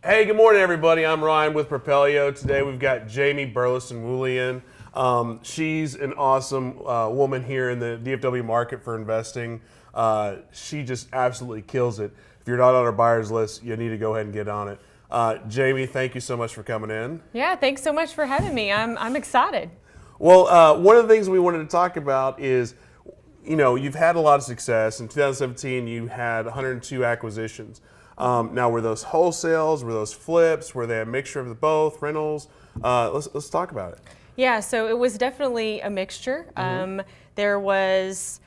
Hey, good morning, everybody. I'm Ryan with Propelio. Today we've got Jamie Burleson Wooley in. She's an awesome woman here in the DFW market for investing. She just absolutely kills it. If you're not on our buyers list, you need to go ahead and get on it. Jamie, thank you so much for coming in. Yeah, thanks so much for having me. I'm excited. Well, one of the things we wanted to talk about is, you know, you've had a lot of success. In 2017, you had 102 acquisitions. Now, were those wholesales? Were those flips? Were they a mixture of the both? Rentals? Let's talk about it. Yeah, so it was definitely a mixture. There was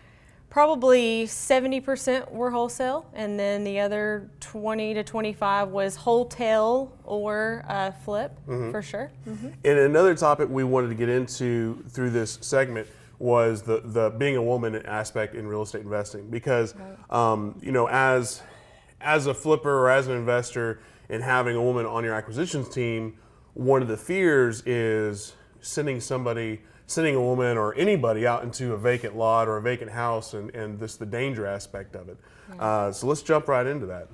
probably 70% were wholesale, and then the other 20 to 25 was wholesale or flip, for sure. And another topic we wanted to get into through this segment was the being a woman aspect in real estate investing, because you know, as a flipper or as an investor and having a woman on your acquisitions team, one of the fears is sending a woman or anybody out into a vacant lot or a vacant house, and this the danger aspect of it. So let's jump right into that.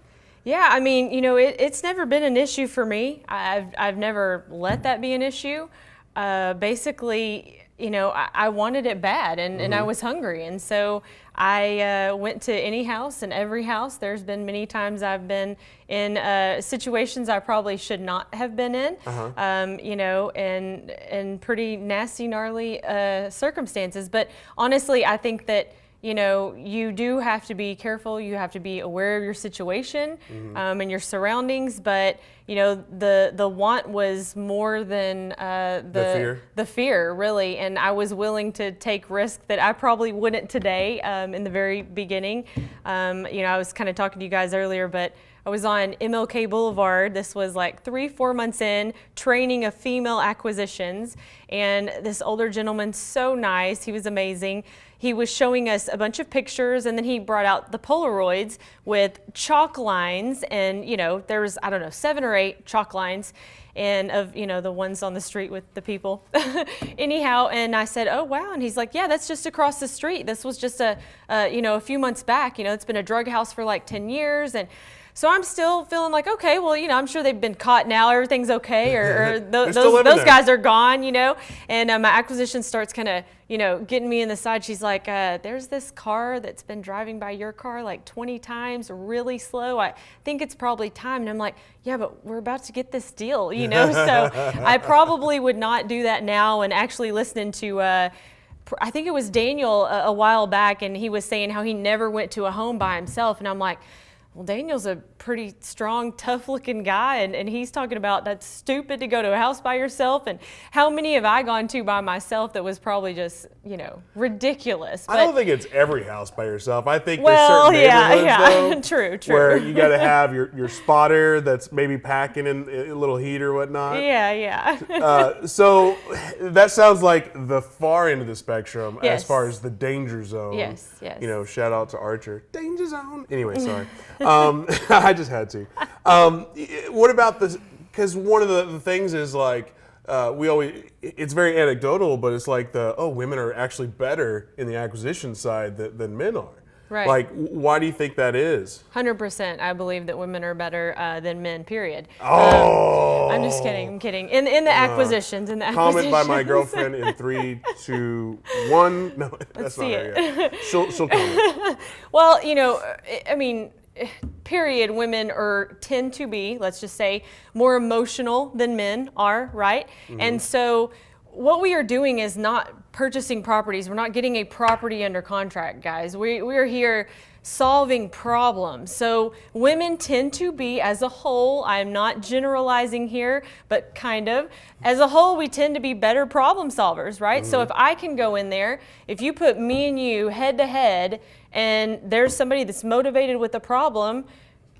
Yeah, I mean, you know, it's never been an issue for me. I've never let that be an issue. Basically, you know, I wanted it bad, and I was hungry, and so I went to any house and every house. There's been many times I've been in situations I probably should not have been in, you know, and pretty nasty, gnarly circumstances. But honestly, I think that, you know, you do have to be careful. You have to be aware of your situation and your surroundings. But, you know, the want was more than the fear, really. And I was willing to take risks that I probably wouldn't today in the very beginning. You know, I was kind of talking to you guys earlier, but I was on MLK Boulevard. This was like 3-4 months in, training of female acquisitions. And this older gentleman, so nice, he was amazing. He was showing us a bunch of pictures, and then he brought out the Polaroids with chalk lines, and, you know, there was, I don't know, 7 or 8 chalk lines, and of, you know, the ones on the street with the people. Anyhow, and I said, oh, wow. And he's like, yeah, that's just across the street. This was just you know, a few months back. You know, it's been a drug house for like 10 years. And so I'm still feeling like, okay, well, you know, I'm sure they've been caught now. Everything's okay. Or those guys are gone, you know. And my acquisition starts kind of, you know, getting me in the side. She's like, there's this car that's been driving by your car like 20 times, really slow. I think it's probably time. And I'm like, yeah, but we're about to get this deal, you know. So I probably would not do that now. And actually listening to I think it was Daniel a while back, and he was saying how he never went to a home by himself. And I'm like, well, Daniel's a pretty strong, tough-looking guy, and he's talking about that's stupid to go to a house by yourself. And how many have I gone to by myself that was probably just, you know, ridiculous? I don't think it's every house by yourself. I think there's certain neighborhoods, though, true, where you got to have your spotter that's maybe packing in a little heat or whatnot. Yeah. So that sounds like the far end of the spectrum as far as the danger zone. Yes. You know, shout out to Archer. Danger zone. Anyway, sorry. I just had to. What about this? Because one of the things is like, it's very anecdotal, but it's like women are actually better in the acquisition side than men are. Right. Like, why do you think that is? 100%. I believe that women are better than men, period. Oh. I'm just kidding. I'm kidding. In the acquisitions. Comment by my girlfriend in 3, 2, 1. No, that's not her yet. She'll comment. Well, you know, I mean, period, women tend to be, let's just say, more emotional than men are, right? And so what we are doing is not purchasing properties. We're not getting a property under contract, guys. We are here solving problems. So women tend to be, as a whole, I'm not generalizing here, but kind of, as a whole, we tend to be better problem solvers, right? So if I can go in there, if you put me and you head to head, and there's somebody that's motivated with a problem,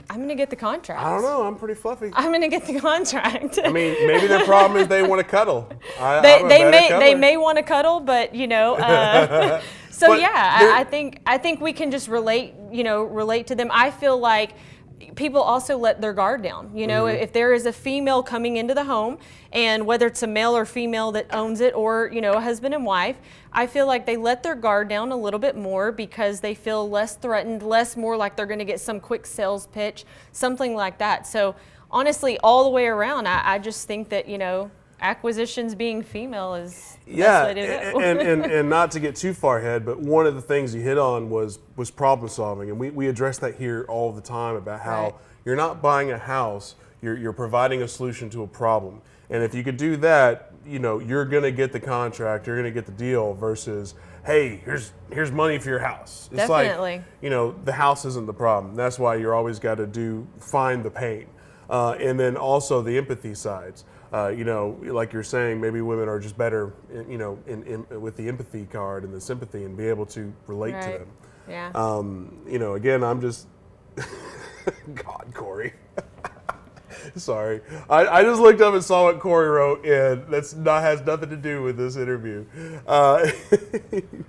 I'm going to get the contract. I don't know. I'm pretty fluffy. I'm going to get the contract. I mean, maybe their problem is they want to cuddle. They may want to cuddle, but, you know. So but yeah, I think we can just relate to them. I feel like people also let their guard down. You know, if there is a female coming into the home, and whether it's a male or female that owns it, or, you know, a husband and wife, I feel like they let their guard down a little bit more because they feel less threatened, more like they're going to get some quick sales pitch, something like that. So honestly, all the way around, I just think that, acquisitions being female is the Yeah, best way to go. and not to get too far ahead, but one of the things you hit on was problem solving, and we address that here all the time about how Right. you're not buying a house, you're providing a solution to a problem, and if you could do that, you're going to get the contract, you're going to get the deal versus, hey, here's money for your house. It's Definitely. like, the house isn't the problem. That's why you're always got to find the pain, and then also the empathy sides. Like you're saying, maybe women are just better, with the empathy card and the sympathy and be able to relate to Right. them. Yeah. Again, I'm just, God, Corey. Sorry. I just looked up and saw what Corey wrote, and has nothing to do with this interview.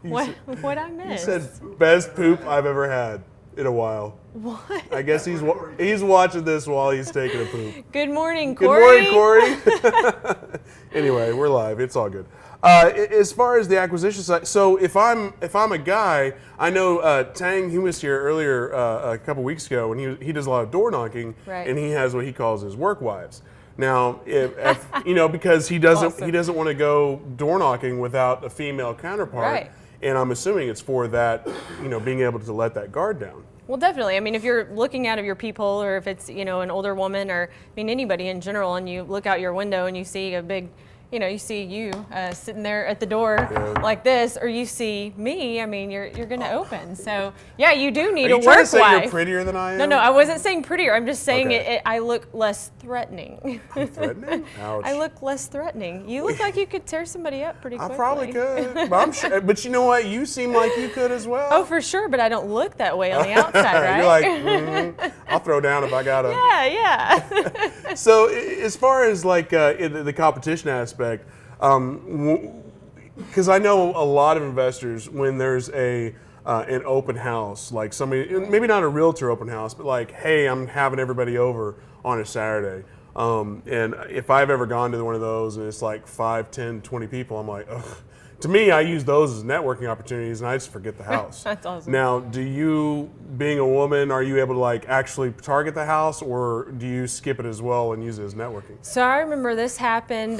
What I He missed? said, best poop I've ever had in a while. What? I guess he's watching this while he's taking a poop. Good morning, Good Corey. morning, Corey. Anyway, we're live. It's all good. As far as the acquisition side, so if I'm a guy, I know Tang, he was here earlier a couple weeks ago, and he does a lot of door knocking, Right. and he has what he calls his work wives. Now, if because he doesn't Awesome. want to go door knocking without a female counterpart, Right. and I'm assuming it's for that, being able to let that guard down. Well, definitely. I mean, if you're looking out of your peephole, or if it's, an older woman, or anybody in general, and you look out your window and you see a big, you see you sitting there at the door like this, or you see me, I mean, you're going to open. So, yeah, you do need Are a you trying work to say wife. you're prettier than I am? No, I wasn't saying prettier. I'm just saying Okay. I look less threatening. Threatening? Ouch. I look less threatening. You look like you could tear somebody up pretty I quickly. probably could, but I'm sure. But you know what? You seem like you could as well. Oh, for sure, but I don't look that way on the outside, right? You're like, I'll throw down if I gotta. yeah. So as far as like in the competition aspect, because I know a lot of investors, when there's an open house, like somebody, maybe not a realtor open house, but like, hey, I'm having everybody over on a Saturday. And if I've ever gone to one of those and it's like 5, 10, 20 people, I'm like, ugh. To me, I use those as networking opportunities, and I just forget the house. That's awesome. Now, do you, being a woman, are you able to like actually target the house, or do you skip it as well and use it as networking? So I remember this happened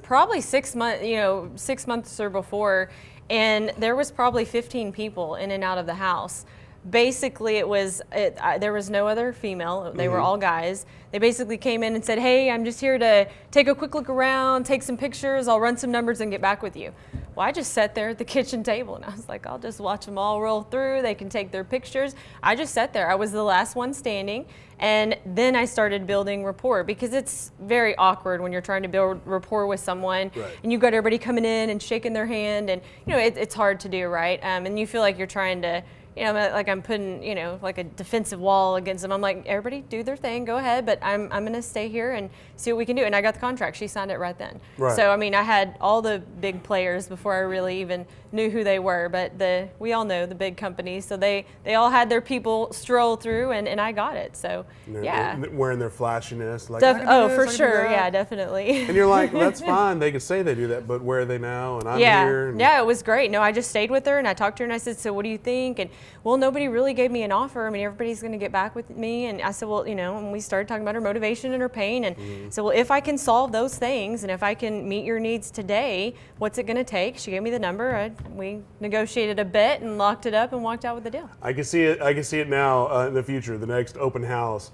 probably 6 months, 6 months or before, and there was probably 15 people in and out of the house. Basically, there was no other female. They were all guys. They basically came in and said, hey, I'm just here to take a quick look around, take some pictures, I'll run some numbers and get back with you. Well, I just sat there at the kitchen table and I was like, I'll just watch them all roll through. They can take their pictures. I just sat there. I was the last one standing. And then I started building rapport, because it's very awkward when you're trying to build rapport with someone, Right. and you've got everybody coming in and shaking their hand, and it's hard to do, right? And you feel like you're trying to, like I'm putting, like a defensive wall against them. I'm like, everybody do their thing, go ahead, but I'm going to stay here and see what we can do. And I got the contract. She signed it right then. Right. So, I mean, I had all the big players before I really even knew who they were, but we all know the big companies. So they all had their people stroll through, and I got it. So, yeah. They're wearing their flashiness. Like, I can do Oh, this, for I can do sure. that. Yeah, definitely. And you're like, well, that's fine. They can say they do that, but where are they now? And I'm Yeah, here. And yeah, it was great. No, I just stayed with her and I talked to her and I said, so what do you think? And well, nobody really gave me an offer. I mean, everybody's going to get back with me. And I said, well, and we started talking about her motivation and her pain. And so, well, if I can solve those things and if I can meet your needs today, what's it going to take? She gave me the number. We negotiated a bet and locked it up and walked out with the deal. I can see it. I can see it now in the future. The next open house,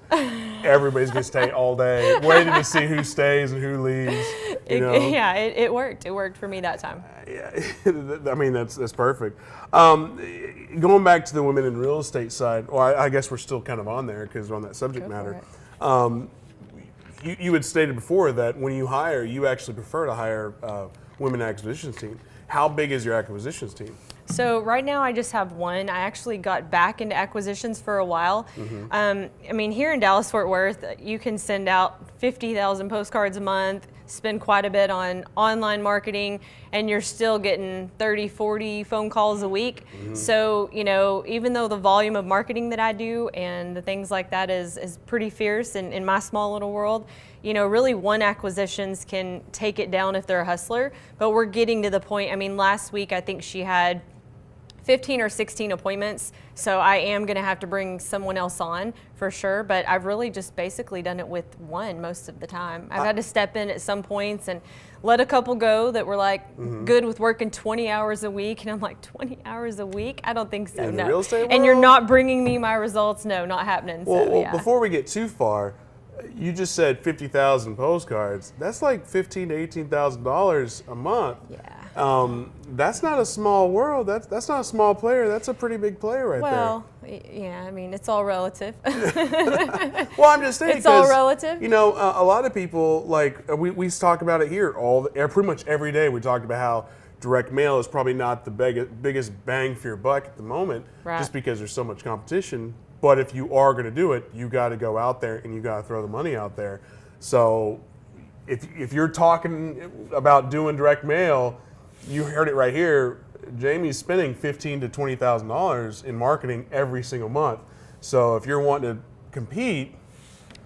everybody's gonna stay all day, waiting to see who stays and who leaves. Yeah, it worked. It worked for me that time. Yeah, I mean that's perfect. Going back to the women in real estate side, or I guess we're still kind of on there because we're on that subject Go matter. for You had stated before that when you hire, you actually prefer to hire women acquisitions team. How big is your acquisitions team? So right now I just have one. I actually got back into acquisitions for a while. I mean, here in Dallas-Fort Worth, you can send out 50,000 postcards a month, spend quite a bit on online marketing, and you're still getting 30, 40 phone calls a week. So, even though the volume of marketing that I do and the things like that is pretty fierce in my small little world, really one acquisitions can take it down if they're a hustler, but we're getting to the point. I mean, last week I think she had 15 or 16 appointments, so I am going to have to bring someone else on for sure, but I've really just basically done it with one most of the time. I've had to step in at some points and let a couple go that were like good with working 20 hours a week, and I'm like, 20 hours a week? I don't think so. In no. the real estate world? And you're not bringing me my results? No, not happening. Well, yeah. before we get too far, you just said 50,000 postcards. That's like $15,000 to $18,000 a month. Yeah. That's not a small world. That's not a small player. That's a pretty big player right there. Well, yeah, I mean, it's all relative. Well, I'm just saying, it's all relative. You know, a lot of people, like, we talk about it here pretty much every day. We talk about how direct mail is probably not the biggest bang for your buck at the moment, right, just because there's so much competition. But if you are going to do it, you got to go out there and you got to throw the money out there. So if you're talking about doing direct mail, you heard it right here. Jamie's spending $15,000 to $20,000 in marketing every single month. So if you're wanting to compete,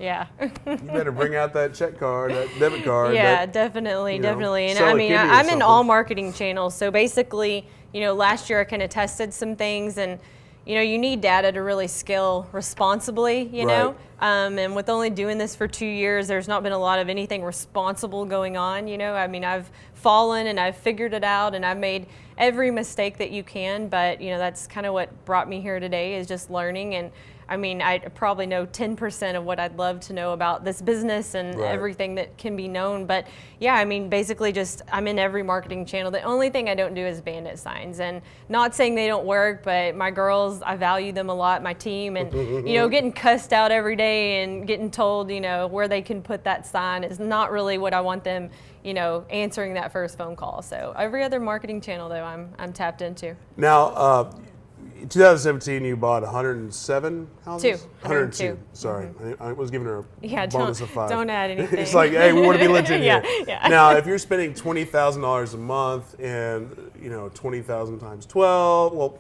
yeah, you better bring out that check card, that debit card. Yeah, definitely. And sell I a mean, kidney or I'm in something. all marketing channels. So basically, you know, last year I kind of tested some things, and you know, you need data to really scale responsibly, you know. And with only doing this for 2 years, there's not been a lot of anything responsible going on, you know. I mean, I've fallen and I've figured it out, and I've made every mistake that you can, but you know, that's kind of what brought me here today, is just learning. And I mean, I probably know 10% of what I'd love to know about this business and everything that can be known. But yeah, I mean, basically just I'm in every marketing channel. The only thing I don't do is bandit signs. And not saying they don't work, but my girls, I value them a lot, my team. And, you know, getting cussed out every day and getting told, you know, where they can put that sign is not really what I want them, you know, answering that first phone call. So every other marketing channel, though, I'm tapped into. Now, in 2017, you bought 107 houses? 102. Sorry. I was giving her a bonus of 5. Don't add anything. It's like, hey, we want to be legit here. Yeah. Now, if you're spending $20,000 a month and, you know, 20,000 times 12, well,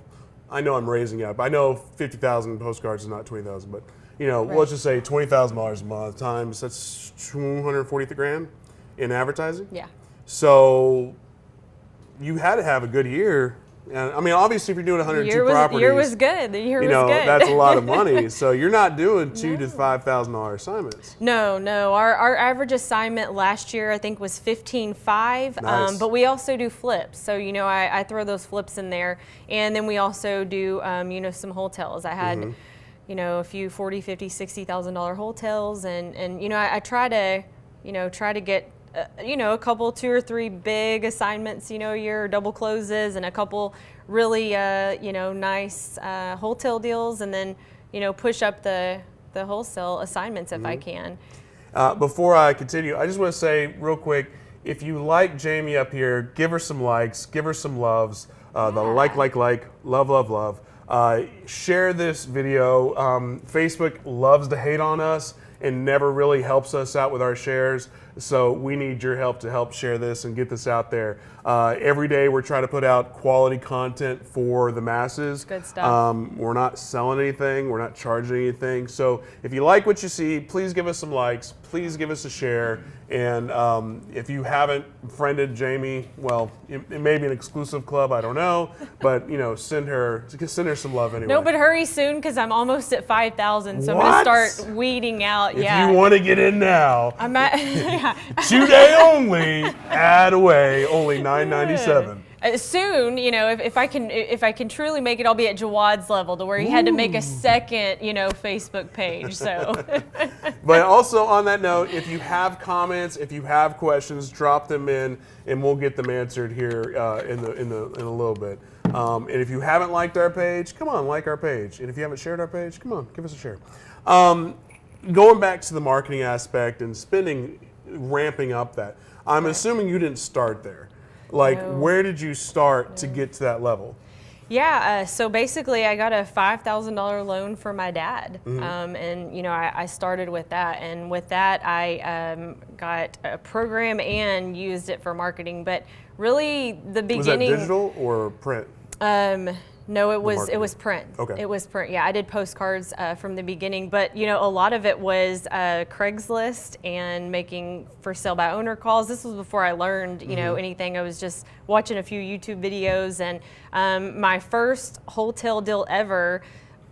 I know I'm raising up. I know 50,000 postcards is not 20,000, but, you know, let's just say $20,000 a month times, that's $240,000 in advertising. Yeah. So you had to have a good year. And I mean, obviously, if you're doing 102 properties, the year was good. The year was good. That's a lot of money. So you're not doing $2,000 to $5,000 assignments. No. Our average assignment last year, I think, was $15,500. Nice. But we also do flips. So you know, I throw those flips in there, and then we also do you know, some hotels. I had you know, a few $40,000, $50,000, $60,000 hotels, and you know, I try to get you know, a couple, 2 or 3 big assignments, you know, a year, double closes, and a couple really, you know, nice hotel deals, and then, you know, push up the wholesale assignments if I can. Before I continue, I just want to say real quick, if you like Jamie up here, give her some likes, give her some loves, the like, love. Share this video. Facebook loves to hate on us and never really helps us out with our shares. So we need your help to help share this and get this out there. Every day we're trying to put out quality content for the masses. Good stuff. We're not selling anything. We're not charging anything. So if you like what you see, please give us some likes. Please give us a share. And if you haven't friended Jamie, well, it may be an exclusive club. I don't know. But, you know, send her some love anyway. No, but hurry soon, because I'm almost at 5,000. So What? I'm going to start weeding out. If you want to get in now, I'm at 2-day only, add away, only $9.97. Soon, you know, if I can truly make it, I'll be at Jawad's level, to where he had to make a second, you know, Facebook page. So. But also on that note, if you have comments, if you have questions, drop them in, and we'll get them answered here in a little bit. And if you haven't liked our page, come on, like our page. And if you haven't shared our page, come on, give us a share. Going back to the marketing aspect and ramping up that, I'm assuming you didn't start there. Like, where did you start to get to that level? Yeah, so basically I got a $5,000 loan for my dad. And, you know, I started with that. And with that, I got a program and used it for marketing. But really, the beginning... Was that digital or print? No, it marketing? was print. Okay. It was print. Yeah, I did postcards from the beginning, but you know, a lot of it was Craigslist and making for sale by owner calls. This was before I learned, you know, anything. I was just watching a few YouTube videos, and my first wholesale deal ever,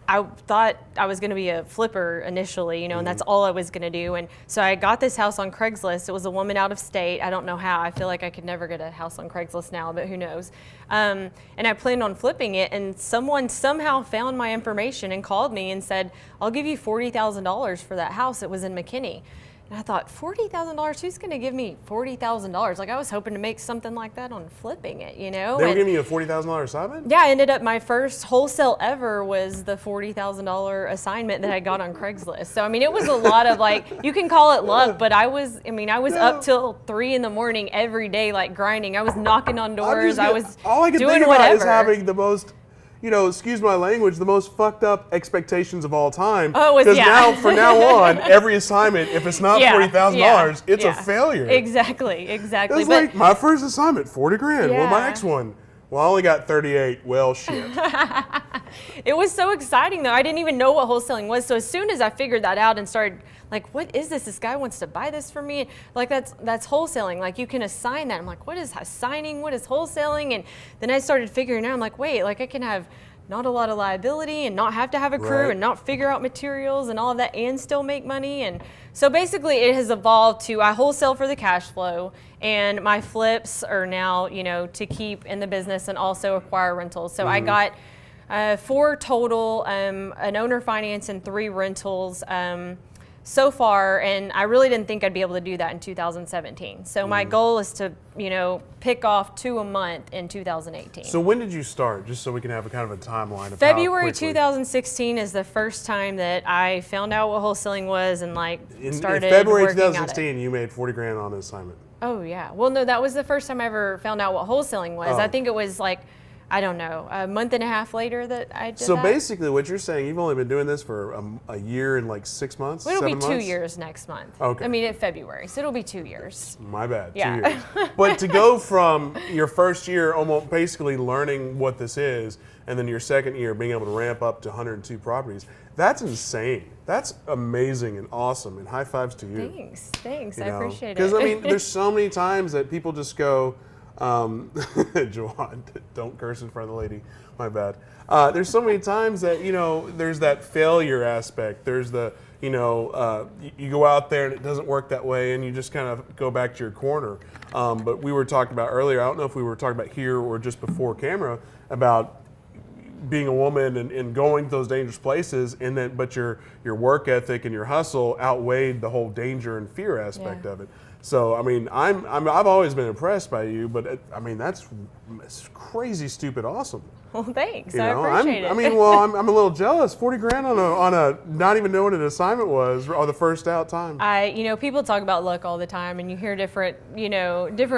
I thought I was going to be a flipper initially, you know, and that's all I was going to do. And so I got this house on Craigslist. It was a woman out of state. I don't know how. I feel like I could never get a house on Craigslist now, but who knows. And I planned on flipping it, and someone somehow found my information and called me and said, I'll give you $40,000 for that house. It was in McKinney. And I thought, $40,000? Who's going to give me $40,000? Like, I was hoping to make something like that on flipping it, you know? They were giving you a $40,000 assignment? Yeah, I ended up, my first wholesale ever was the $40,000 assignment that I got on Craigslist. So, I mean, it was a lot of, like, you can call it luck, but I was up till 3 in the morning every day, like, grinding. I was knocking on doors. All I can doing think about whatever. is having the most, you know, excuse my language, the most fucked up expectations of all time. Oh, it was, yeah. Now, from now on, every assignment, if it's not $40,000, it's a failure. Exactly. It's like my first assignment, 40 grand. Well, my Yeah. next one, well, I only got 38. Well, shit. It was so exciting, though. I didn't even know what wholesaling was. So as soon as I figured that out and started, like, what is this? This guy wants to buy this for me. Like, that's wholesaling. Like, you can assign that. I'm like, what is assigning? What is wholesaling? And then I started figuring out, I'm like, wait, like, I can have not a lot of liability and not have to have a crew Right. and not figure out materials and all of that and still make money. And so basically it has evolved to I wholesale for the cash flow, and my flips are now, you know, to keep in the business and also acquire rentals. So I got 4 total, an owner finance and 3 rentals so far, and I really didn't think I'd be able to do that in 2017. So my goal is to, you know, pick off 2 a month in 2018. So when did you start, just so we can have a kind of a timeline of February how quickly? 2016 is the first time that I found out what wholesaling was and like started in February working at it. 2016, you made 40 grand on an assignment. Oh yeah. Well, no, that was the first time I ever found out what wholesaling was. Oh. I think it was like, I don't know, a month and a half later that I did So that. basically what you're saying, you've only been doing this for a year and like 6 months, Well, it'll 7 be 2 months? years next month. Okay. I mean, in February, so it'll be 2 years. My bad, Yeah. 2 years. But to go from your first year almost basically learning what this is, and then your second year being able to ramp up to 102 properties, that's insane. That's amazing and awesome, and high fives to you. Thanks. You I know? appreciate it. Because I mean, there's so many times that people just go, Joanne, don't curse in front of the lady. My bad. There's so many times that, you know, there's that failure aspect. There's the, you know, you go out there and it doesn't work that way, and you just kind of go back to your corner. But we were talking about earlier, I don't know if we were talking about here or just before camera, about being a woman and going to those dangerous places, and then but your work ethic and your hustle outweighed the whole danger and fear aspect of it. So I mean, I've always been impressed by you, but I mean that's crazy, stupid, awesome. Well, thanks. You I know, appreciate it. I mean, well, I'm a little jealous. 40 grand on a not even knowing what an assignment was, or the first out time. You know, people talk about luck all the time, and you hear different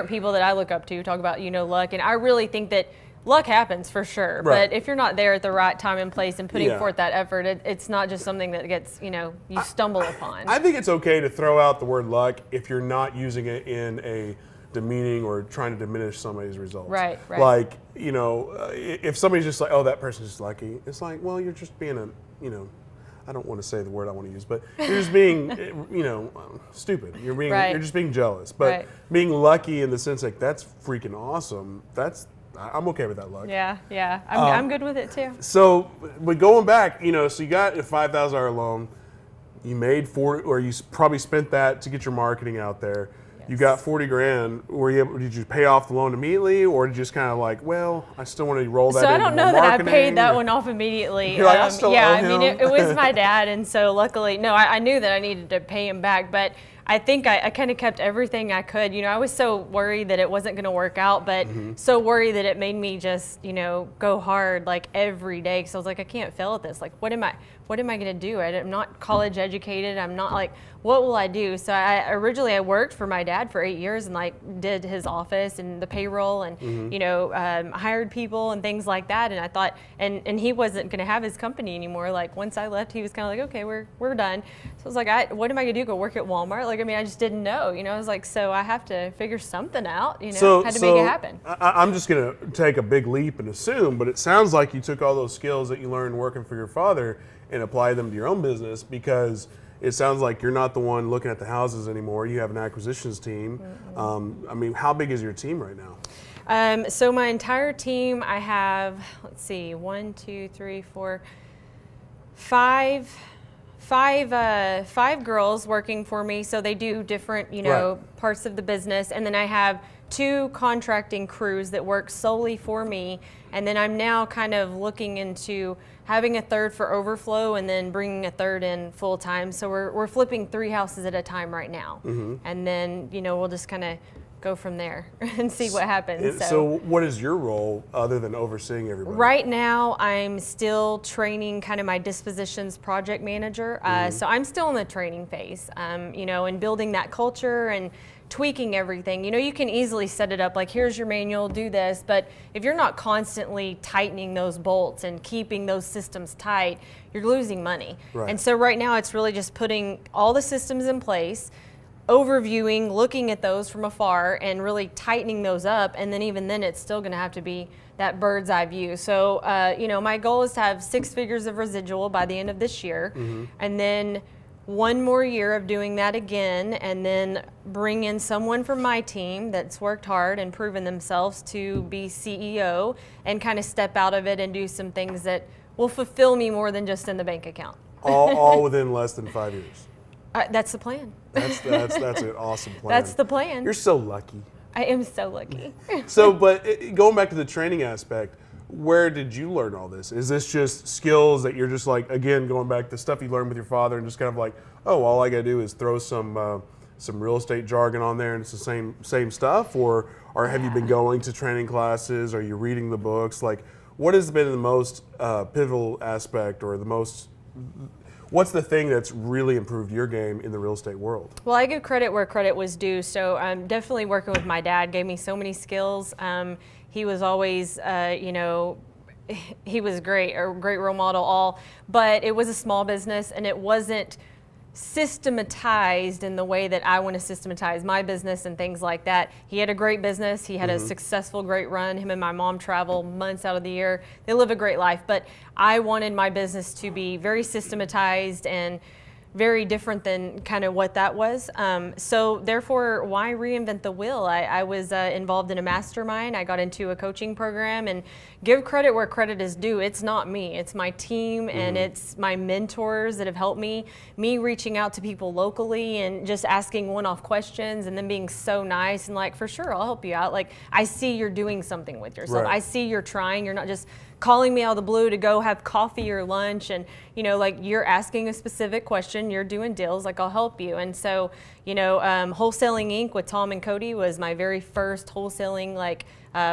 people that I look up to talk about, you know, luck, and I really think that luck happens for sure. Right. But if you're not there at the right time and place and putting forth that effort, it's not just something that gets, you know, you stumble upon. I think it's okay to throw out the word luck if you're not using it in a demeaning or trying to diminish somebody's results. Right. Like, you know, if somebody's just like, oh, that person's just lucky, it's like, well, you're just being a, you know, I don't want to say the word I want to use, but you're just being, you know, stupid. You're you're just being jealous. But being lucky in the sense like that's freaking awesome. I'm okay with that luck. Yeah. I'm good with it too. So, but going back, you know, so you got a $5,000 loan, you made 40, or you probably spent that to get your marketing out there. Yes. You got 40 grand. Did you pay off the loan immediately, or did you just kind of like, well, I still want to roll that? So I into don't more know that I marketing, paid that or- one off immediately. You're like, I still owe I mean, him. it was my dad, and so luckily, no, I knew that I needed to pay him back, but I think I kind of kept everything I could. You know, I was so worried that it wasn't going to work out, but so worried that it made me just, you know, go hard like every day. Because I was like, I can't fail at this. Like, what am what am I going to do? I'm not college educated. I'm not like, what will I do? So originally I worked for my dad for 8 years and like did his office and the payroll and, you know, hired people and things like that. And I thought, and he wasn't going to have his company anymore. Like once I left, he was kind of like, okay, we're done. So I was like, what am I going to do? Go work at Walmart? Like, I mean, I just didn't know, you know, I was like, so I have to figure something out, you know, had to make it happen. I'm just going to take a big leap and assume, but it sounds like you took all those skills that you learned working for your father and apply them to your own business, because it sounds like you're not the one looking at the houses anymore. You have an acquisitions team. I mean, how big is your team right now? So my entire team, I have, let's see, 5 girls working for me. So they do different, you know, parts of the business. And then I have 2 contracting crews that work solely for me. And then I'm now kind of looking into having a 3rd for overflow and then bringing a 3rd in full time. So we're flipping 3 houses at a time right now. And then, you know, we'll just kind of go from there and see what happens. So what is your role other than overseeing everybody? Right now, I'm still training kind of my dispositions project manager. So I'm still in the training phase, you know, and building that culture and tweaking everything. You know, you can easily set it up like, here's your manual, do this. But if you're not constantly tightening those bolts and keeping those systems tight, you're losing money. And so right now, it's really just putting all the systems in place, overviewing, looking at those from afar and really tightening those up. And then even then, it's still going to have to be that bird's eye view. So, you know, my goal is to have 6 figures of residual by the end of this year. And then 1 more year of doing that again, and then bring in someone from my team that's worked hard and proven themselves to be CEO and kind of step out of it and do some things that will fulfill me more than just in the bank account. all within less than 5 years. That's the plan. That's an awesome plan. That's the plan. You're so lucky. I am so lucky. So, but going back to the training aspect, where did you learn all this? Is this just skills that you're just like, again, going back to stuff you learned with your father and just kind of like, oh, all I got to do is throw some real estate jargon on there and it's the same stuff? Or have you been going to training classes? Are you reading the books? Like, what has been the most pivotal aspect, or what's the thing that's really improved your game in the real estate world? Well, I give credit where credit was due. So definitely working with my dad gave me so many skills. He was always, you know, he was a great role model, but it was a small business and it wasn't systematized in the way that I want to systematize my business and things like that. He had a great business. He had a successful, great run. Him and my mom travel months out of the year. They live a great life, but I wanted my business to be very systematized and very different than kind of what that was. So therefore, why reinvent the wheel? I was involved in a mastermind. I got into a coaching program, and give credit where credit is due. It's not me, it's my team and it's my mentors that have helped me reaching out to people locally and just asking one-off questions and then being so nice and like, for sure, I'll help you out. Like, I see you're doing something with yourself. I see you're trying. You're not just calling me out of the blue to go have coffee or lunch, and you know, like, you're asking a specific question, you're doing deals, like, I'll help you. And so, you know, Wholesaling Inc. with Tom and Cody was my very first wholesaling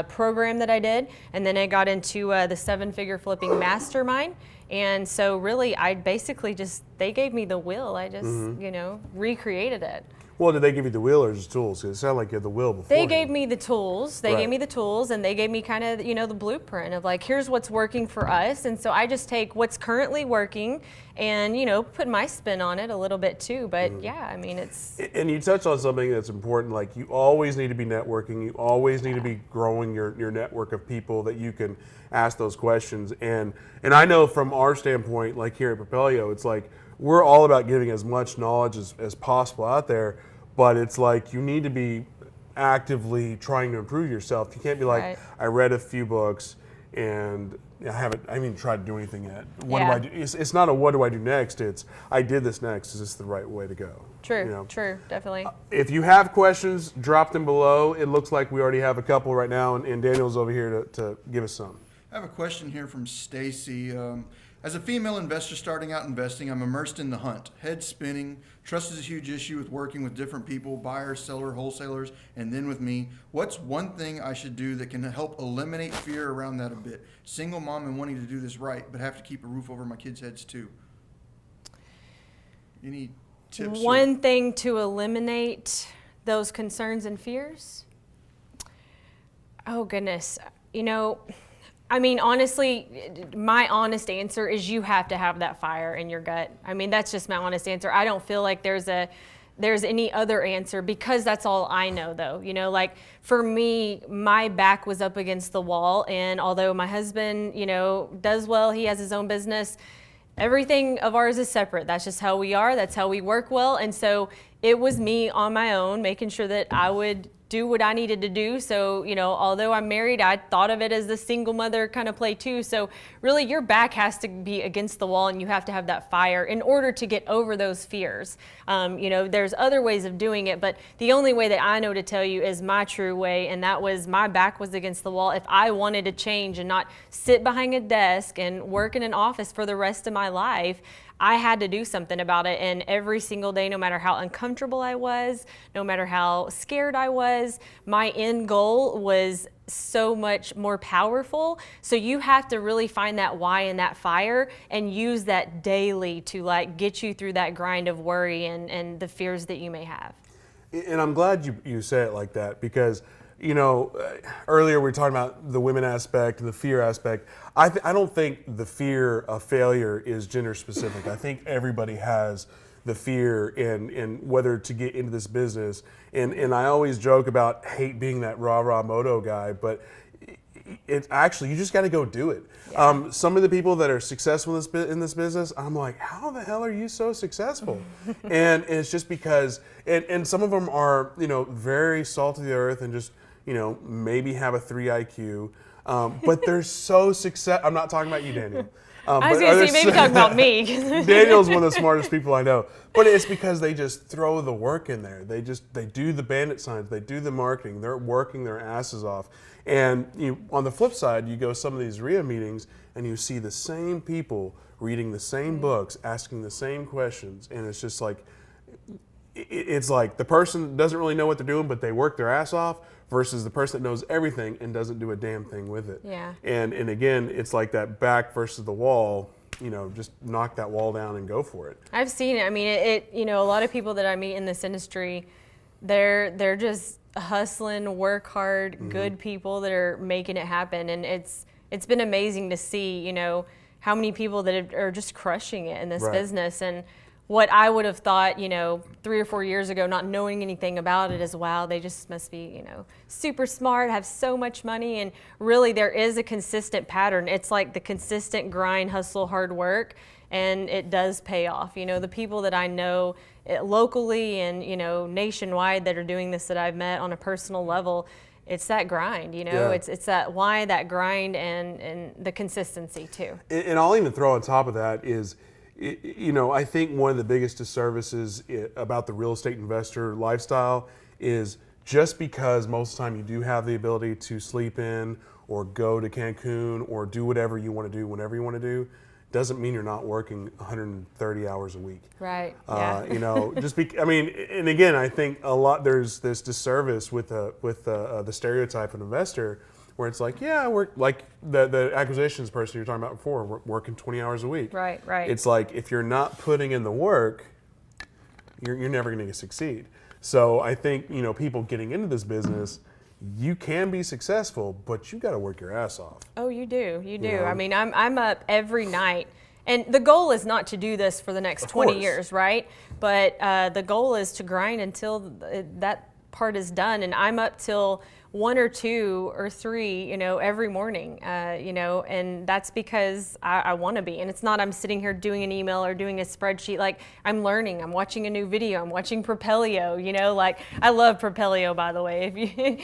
program that I did, and then I got into the 7-figure flipping mastermind. And so really, I basically they gave me the will. I just, you know, recreated it. Well, did they give you the wheel or just tools? Because it sounded like you had the wheel before. They gave me the tools. They gave me the tools, and they gave me kind of, you know, the blueprint of like, here's what's working for us. And so I just take what's currently working and, you know, put my spin on it a little bit too. But yeah, I mean, it's. And you touched on something that's important. Like, you always need to be networking. You always need to be growing your network of people that you can ask those questions. And I know from our standpoint, like here at Propelio, it's like we're all about giving as much knowledge as possible out there. But it's like you need to be actively trying to improve yourself. You can't be like, I read a few books and I haven't even tried to do anything yet. What do I do? It's not a what do I do next. It's I did this next. Is this the right way to go? True, you know? True, definitely. If you have questions, drop them below. It looks like we already have a couple right now, and Daniel's over here to give us some. I have a question here from Stacy. As a female investor starting out investing, I'm immersed in the hunt. Head spinning. Trust is a huge issue with working with different people, buyers, sellers, wholesalers, and then with me. What's one thing I should do that can help eliminate fear around that a bit? Single mom and wanting to do this right, but have to keep a roof over my kids' heads too. Any tips? One thing to eliminate those concerns and fears? Oh, goodness. You know, I mean, honestly, my honest answer is you have to have that fire in your gut. I mean, that's just my honest answer. I don't feel like there's any other answer, because that's all I know, though. You know, like for me, my back was up against the wall, and although my husband, you know, does well, he has his own business, everything of ours is separate. That's just how we are. That's how we work well. And so it was me on my own, making sure that I would do what I needed to do. So, you know, although I'm married, I thought of it as the single mother kind of play too. So really your back has to be against the wall, and you have to have that fire in order to get over those fears. You know, there's other ways of doing it, but the only way that I know to tell you is my true way. And that was, my back was against the wall. If I wanted to change and not sit behind a desk and work in an office for the rest of my life, I had to do something about it. And every single day, no matter how uncomfortable I was, no matter how scared I was, my end goal was so much more powerful. So you have to really find that why and that fire, and use that daily to like get you through that grind of worry and the fears that you may have. And I'm glad you say it like that, because you know, earlier we were talking about the women aspect and the fear aspect. I don't think the fear of failure is gender specific. I think everybody has the fear in whether to get into this business. And I always joke about hate being that rah-rah moto guy, but it's actually, you just got to go do it. Yeah. Some of the people that are successful in this business, I'm like, how the hell are you so successful? And it's just because, and some of them are, you know, very salt of the earth and just, you know, maybe have a 3 IQ, but they're so successful. I'm not talking about you, Daniel. I was going to say, maybe talk about me. Daniel's one of the smartest people I know, but it's because they just throw the work in there. They do the bandit signs, they do the marketing, they're working their asses off. And on the flip side, you go some of these RIA meetings and you see the same people reading the same books, asking the same questions, and it's just like, it's like the person doesn't really know what they're doing, but they work their ass off, versus the person that knows everything and doesn't do a damn thing with it. Yeah. And again, it's like that back versus the wall. You know, just knock that wall down and go for it. I've seen it. I mean, you know, a lot of people that I meet in this industry, they're just hustling, work hard, good people that are making it happen. And it's been amazing to see, you know, how many people that are just crushing it in this business. And what I would have thought, you know, 3 or 4 years ago, not knowing anything about it, is, wow, they just must be, you know, super smart, have so much money. And really there is a consistent pattern. It's like the consistent grind, hustle, hard work, and it does pay off. You know, the people that I know locally and, you know, nationwide that are doing this, that I've met on a personal level, it's that grind, you know, it's that why, that grind, and the consistency too. And I'll even throw on top of that is, you know, I think one of the biggest disservices about the real estate investor lifestyle is, just because most of the time you do have the ability to sleep in or go to Cancun or do whatever you want to do whenever you want to do, doesn't mean you're not working 130 hours a week. Right. You know, I mean, and again, I think a lot, there's this disservice with the stereotype of investor, where it's like, yeah, we're like the acquisitions person you're talking about before, we're working 20 hours a week. Right. It's like, if you're not putting in the work, you're never going to succeed. So I think, you know, people getting into this business, you can be successful, but you got to work your ass off. Oh, you do. You do. You know? I mean, I'm up every night. And the goal is not to do this for the next 20 years, right? But the goal is to grind until that part is done. And I'm up till 1 or 2 or 3, you know, every morning, you know, and that's because I want to be. And it's not I'm sitting here doing an email or doing a spreadsheet. Like, I'm learning, I'm watching a new video, I'm watching Propelio, you know, like, I love Propelio, by the way.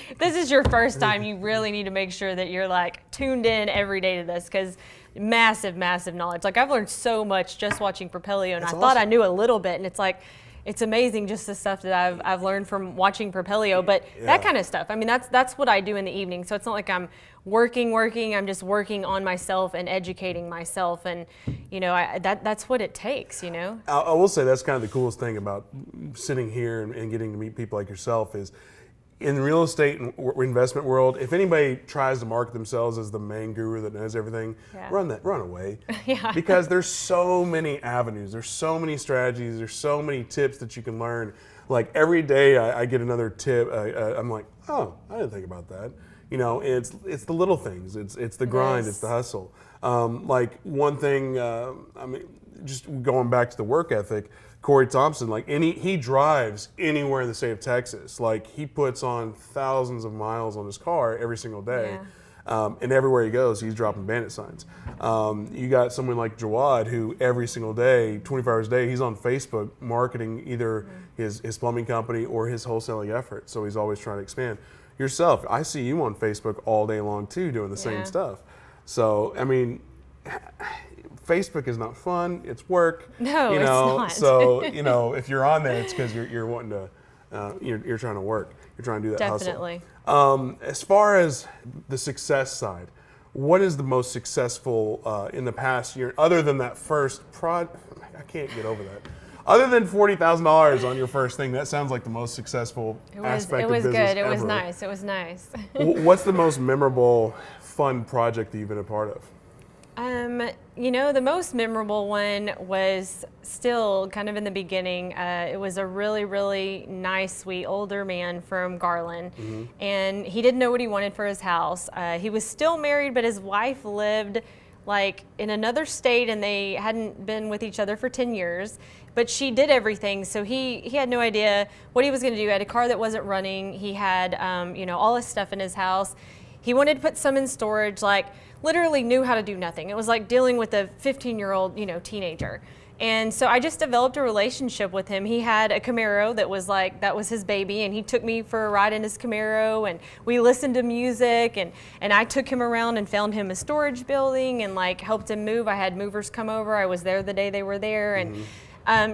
If this is your first time, you really need to make sure that you're like tuned in every day to this, because massive knowledge. Like, I've learned so much just watching Propelio, and I thought I knew a little bit, and it's like, it's amazing just the stuff that I've learned from watching Propelio, but that kind of stuff. I mean, that's what I do in the evening. So it's not like I'm working. I'm just working on myself and educating myself, and you know, that's what it takes. You know. I will say that's kind of the coolest thing about sitting here and getting to meet people like yourself is, in the real estate and investment world, if anybody tries to market themselves as the main guru that knows everything, run away. Yeah. Because there's so many avenues, there's so many strategies, there's so many tips that you can learn. Like every day I get another tip. I'm like, oh, I didn't think about that. You know, it's the little things. It's the grind. It's the hustle. Like one thing. I mean, just going back to the work ethic. Corey Thompson, like he drives anywhere in the state of Texas. Like he puts on thousands of miles on his car every single day. And everywhere he goes, he's dropping bandit signs. You got someone like Jawad, who every single day, 24 hours a day, he's on Facebook marketing either his plumbing company or his wholesaling effort. So he's always trying to expand. Yourself, I see you on Facebook all day long too, doing the same stuff. So, I mean, Facebook is not fun. It's work. No, you know? it's not. So, you know, if you're on there, it's because you're wanting to, you're trying to work. You're trying to do that Definitely. hustle. As far as the success side, what is the most successful in the past year, other than that first I can't get over that. Other than $40,000 on your first thing, that sounds like the most successful aspect of business ever. It was good. It was nice. It was nice. What's the most memorable, fun project that you've been a part of? You know, the most memorable one was still kind of in the beginning. It was a really, really nice, sweet older man from Garland, and he didn't know what he wanted for his house. He was still married, but his wife lived like in another state, and they hadn't been with each other for 10 years. But she did everything, so he had no idea what he was going to do. He had a car that wasn't running. He had, you know, all his stuff in his house. He wanted to put some in storage, like literally knew how to do nothing. It was like dealing with a 15-year-old, you know, teenager. And so I just developed a relationship with him. He had a Camaro that was his baby, and he took me for a ride in his Camaro, and we listened to music, and I took him around and found him a storage building and like helped him move. I had movers come over. I was there the day they were there, and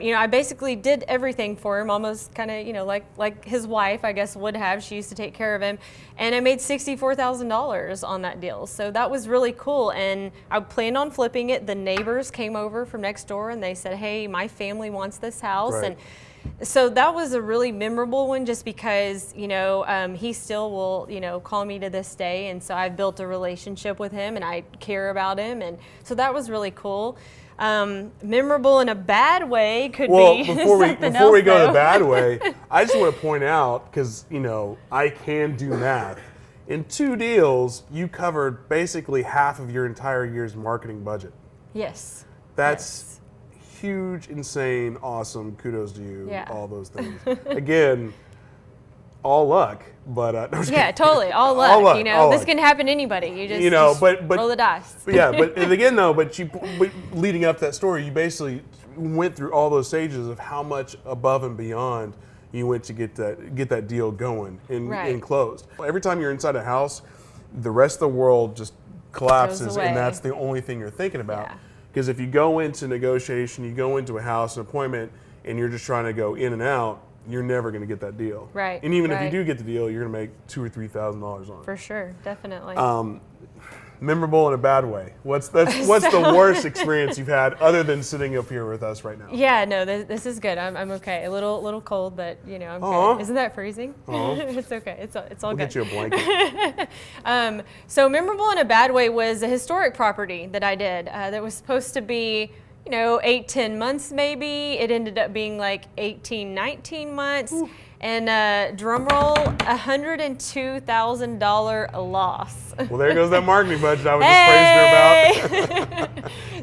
you know, I basically did everything for him, almost kind of, you know, like his wife, I guess, would have. She used to take care of him. And I made $64,000 on that deal. So that was really cool. And I planned on flipping it. The neighbors came over from next door and they said, hey, my family wants this house. Right. And so that was a really memorable one just because, you know, he still will, you know, call me to this day. And so I've built a relationship with him and I care about him. And so that was really cool. Memorable in a bad way could be before something we go else, the bad way, I just want to point out, because you know I can do math. In 2 deals, you covered basically half of your entire year's marketing budget. Yes. That's huge, insane, awesome. Kudos to you. Yeah. All those things. Again, all luck. But no, yeah, totally. All luck. You know, this can happen to anybody. You just, but roll the dice. But again, though, but leading up to that story, you basically went through all those stages of how much above and beyond you went to get that deal going and closed. Every time you're inside a house, the rest of the world just collapses, and that's the only thing you're thinking about. Because if you go into negotiation, you go into a house, an appointment, and you're just trying to go in and out, you're never going to get that deal. Right. And even if you do get the deal, you're going to make $2,000 or $3,000 on it. For sure, definitely. Memorable in a bad way. What's the worst experience you've had other than sitting up here with us right now? Yeah, no, this is good. I'm okay. A little cold, but you know, I'm good. Isn't that freezing? It's okay. It's all we'll good. Get you a blanket. So memorable in a bad way was a historic property that I did that was supposed to be, you know, 8-10 months maybe. It ended up being like 18-19 months. Ooh. And drum roll, $102,000 loss. Well, there goes that marketing budget I was just praising her about.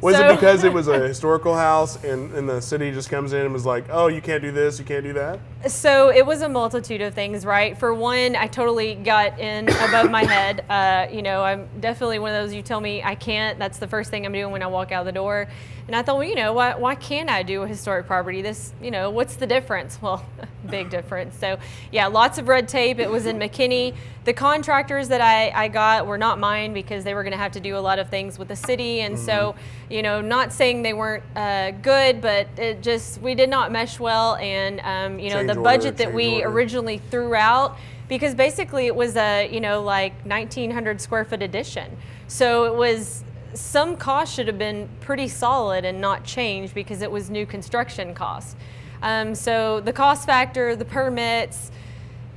Was it because it was a historical house and the city just comes in and was like, oh, you can't do this, you can't do that? So it was a multitude of things, right? For one, I totally got in above my head. You know, I'm definitely one of those, you tell me I can't, that's the first thing I'm doing when I walk out the door. And I thought, well, you know, why can't I do a historic property? This, you know, what's the difference? Well, big difference. So yeah, lots of red tape. It was in McKinney. The contractors that I got were not mine because they were going to have to do a lot of things with the city. And so, you know, not saying they weren't good, but it just, we did not mesh well. And, you know, the budget that we originally threw out, because basically it was a, you know, like 1,900 square foot addition. So it was, some cost should have been pretty solid and not changed because it was new construction cost. So the cost factor, the permits,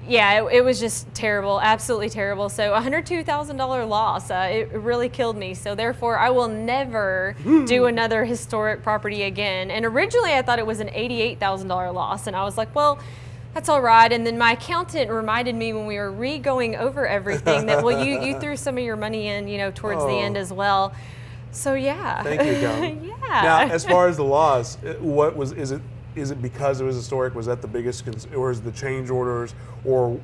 Yeah, it was just terrible, absolutely terrible. So $102,000 loss, it really killed me. So therefore, I will never do another historic property again. And originally, I thought it was an $88,000 loss, and I was like, well, that's all right. And then my accountant reminded me when we were going over everything that, well, you threw some of your money in, towards the end as well. So yeah. Thank you, accountant. Yeah. Now, as far as the loss, is it because it was historic? Was that the biggest, or is the change orders, or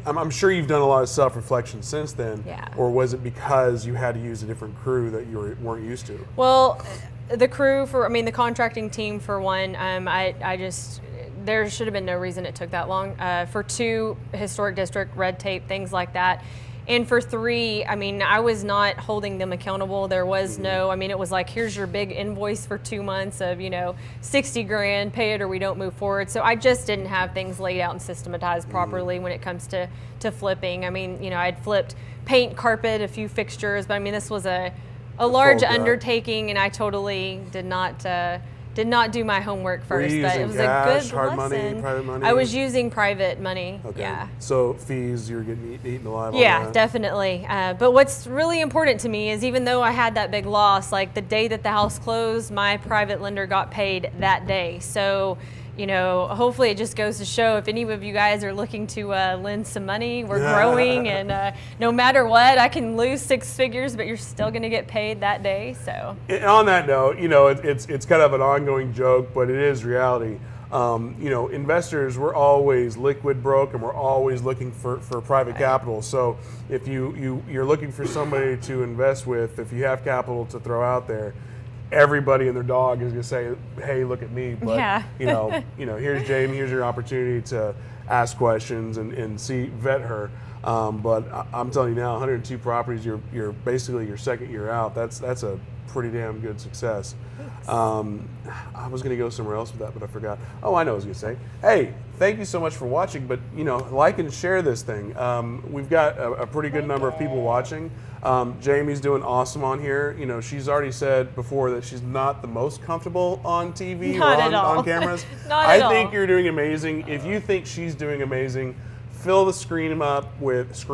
I'm sure you've done a lot of self-reflection since then, Yeah. or was it because you had to use a different crew that you weren't used to? Well, the crew the contracting team for one, there should have been no reason it took that long. For two, historic district, red tape, things like that. And for three, I was not holding them accountable. There was no, it was like, here's your big invoice for 2 months of, $60,000, pay it or we don't move forward. So I just didn't have things laid out and systematized properly when it comes to flipping. I'd flipped paint, carpet, a few fixtures, but this was a large undertaking, and I totally did not do my homework first. Were you but it using was cash, a good hard lesson. money, private money? I was using private money. Okay. Yeah. So fees, you were getting eaten alive. Yeah, on that. definitely. But what's really important to me is, even though I had that big loss, like the day that the house closed, my private lender got paid that day. So, hopefully it just goes to show, if any of you guys are looking to lend some money, we're growing, and no matter what, I can lose 6 figures, but you're still going to get paid that day. So. And on that note, it's kind of an ongoing joke, but it is reality. Investors, we're always liquid broke, and we're always looking for private capital. So if you're looking for somebody to invest with, if you have capital to throw out there, everybody and their dog is going to say, hey, look at me. But, Yeah. Here's Jamie, here's your opportunity to ask questions and vet her. But I'm telling you now, 102 properties, you're basically your second year out. That's a pretty damn good success. I was going to go somewhere else with that, but I forgot. Oh, I know what I was going to say. Hey, thank you so much for watching, but like and share this thing. We've got a pretty good number of people watching. Jamie's doing awesome on here. She's already said before that she's not the most comfortable on TV Not or at all. on cameras. Not at I think all. you're doing amazing. If you think she's doing amazing, fill the screen up with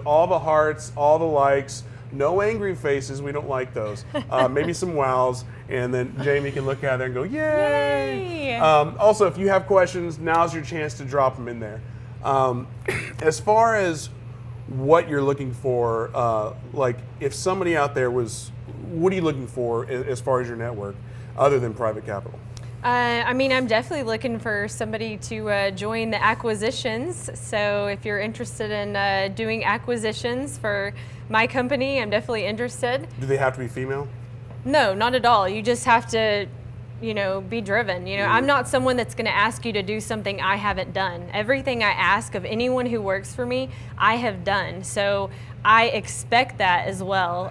all the hearts, all the likes. No angry faces. We don't like those. Maybe some wows, and then Jamie can look at it and go, yay! Yay! Also, if you have questions, now's your chance to drop them in there. As far as what you're looking for, like if somebody out there what are you looking for as far as your network, other than private capital? I'm definitely looking for somebody to join the acquisitions. So if you're interested in doing acquisitions for my company, I'm definitely interested. Do they have to be female? No, not at all. You just have to, be driven. I'm not someone that's going to ask you to do something I haven't done. Everything I ask of anyone who works for me, I have done. So I expect that as well.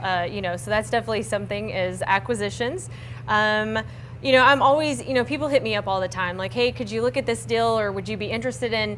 So that's definitely something, is acquisitions. I'm always, people hit me up all the time, like, hey, could you look at this deal, or would you be interested in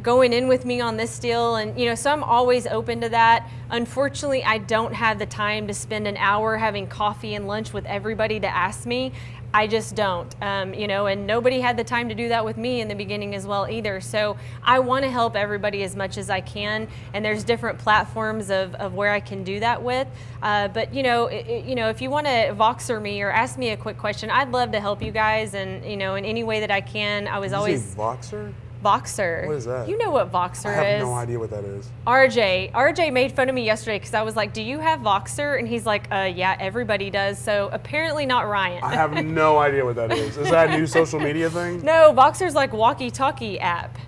going in with me on this deal? And, so I'm always open to that. Unfortunately, I don't have the time to spend an hour having coffee and lunch with everybody that asks me. I just don't, and nobody had the time to do that with me in the beginning as well either. So I want to help everybody as much as I can, and there's different platforms of where I can do that with. But if you want to Voxer me or ask me a quick question, I'd love to help you guys, and in any way that I can. I was always Voxer? Voxer. What is that? You know what Voxer is? I have no idea what that is. RJ made fun of me yesterday because I was like, do you have Voxer? And he's like, yeah, everybody does. So apparently not Ryan. I have no idea what that is. Is that a new social media thing? No, Voxer's like walkie-talkie app.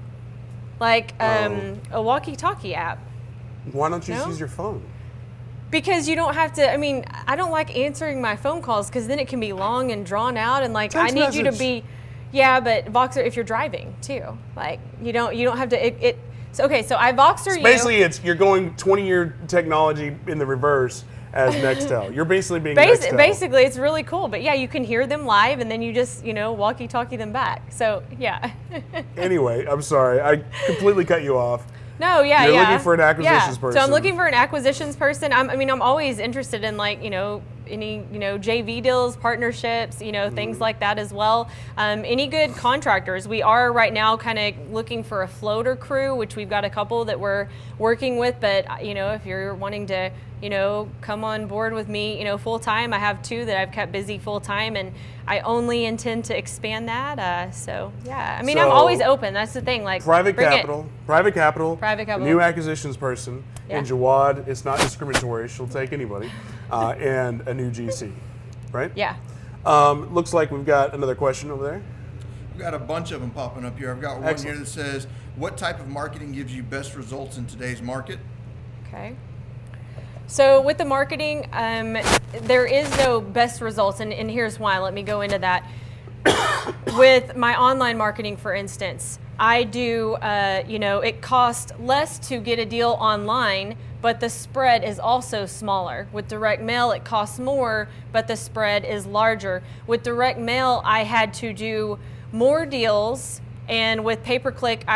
Like a walkie-talkie app. Why don't you just No? use your phone? Because you don't have to, I don't like answering my phone calls because then it can be long and drawn out, and like Text I need you to message. be. Yeah, but Voxer, if you're driving too, like you don't have to. So I Voxer you. Basically, you're going 20-year technology in the reverse as Nextel. You're basically being Nextel. Basically, it's really cool. But yeah, you can hear them live, and then you just walkie-talkie them back. So yeah. Anyway, I'm sorry. I completely cut you off. No, You're looking for an acquisitions person. So I'm looking for an acquisitions person. I'm always interested in JV deals, partnerships, things like that as well. Any good contractors. We are right now kind of looking for a floater crew, which we've got a couple that we're working with. But if you're wanting to come on board with me, full time, I have 2 that I've kept busy full time, and I only intend to expand that. So yeah, I'm always open. That's the thing. Like private capital, new acquisitions person, Yeah. and Jawad. It's not discriminatory. She'll take anybody, and a new GC, right? Yeah. Looks like we've got another question over there. We've got a bunch of them popping up here. I've got one Excellent. here that says, what type of marketing gives you best results in today's market? Okay. So with the marketing, there is no best results, and here's why. Let me go into that. With my online marketing, for instance, I do, it costs less to get a deal online, but the spread is also smaller. With direct mail, it costs more, but the spread is larger. With direct mail, I had to do more deals. And with pay-per-click,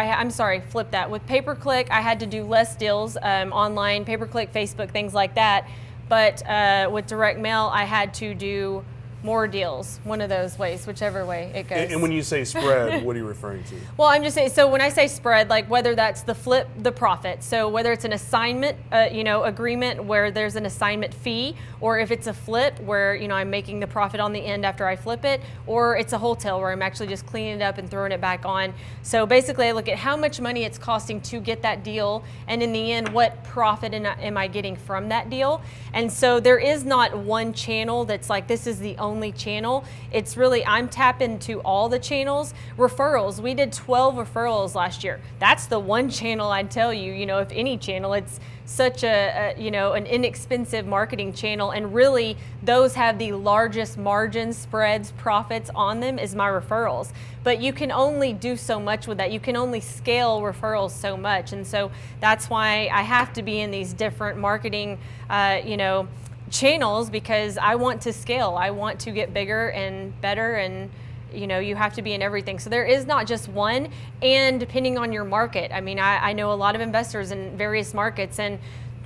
flip that. With pay-per-click, I had to do less deals online, pay-per-click, Facebook, things like that. But with direct mail, I had to do more deals, one of those ways, whichever way it goes. And when you say spread, what are you referring to? Well, I'm just saying, so when I say spread, like whether that's the flip, the profit, so whether it's an assignment, agreement where there's an assignment fee, or if it's a flip where, I'm making the profit on the end after I flip it, or it's a wholesale where I'm actually just cleaning it up and throwing it back on. So basically I look at how much money it's costing to get that deal, and in the end, what profit am I getting from that deal? And so there is not one channel that's like, this is the only channel. It's really, I'm tapping to all the channels. Referrals, we did 12 referrals last year. That's the one channel I'd tell you, if any channel, it's such an inexpensive marketing channel, and really those have the largest margins, spreads, profits on them is my referrals. But you can only do so much with that. You can only scale referrals so much, and so that's why I have to be in these different marketing channels, because I want to scale. I want to get bigger and better, and you have to be in everything. So there is not just one, and depending on your market. I know a lot of investors in various markets, and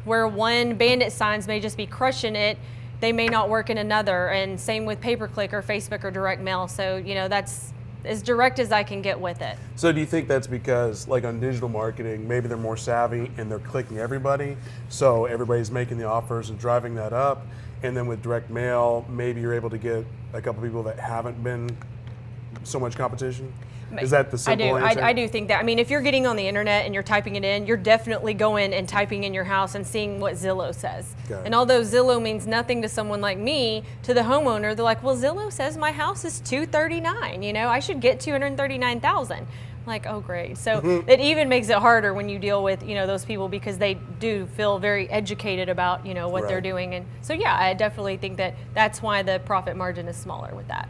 where one bandit signs may just be crushing it, they may not work in another, and same with pay-per-click or Facebook or direct mail. So that's as direct as I can get with it. So do you think that's because, like on digital marketing, maybe they're more savvy and they're clicking everybody, so everybody's making the offers and driving that up, and then with direct mail, maybe you're able to get a couple people that haven't been so much competition? Is that the simple answer? I do think that. If you're getting on the internet and you're typing it in, you're definitely going and typing in your house and seeing what Zillow says. And although Zillow means nothing to someone like me, to the homeowner, they're like, well, Zillow says my house is $239. I should get $239,000. I'm like, oh, great. So it even makes it harder when you deal with, those people, because they do feel very educated about, what they're doing. And so, yeah, I definitely think that that's why the profit margin is smaller with that.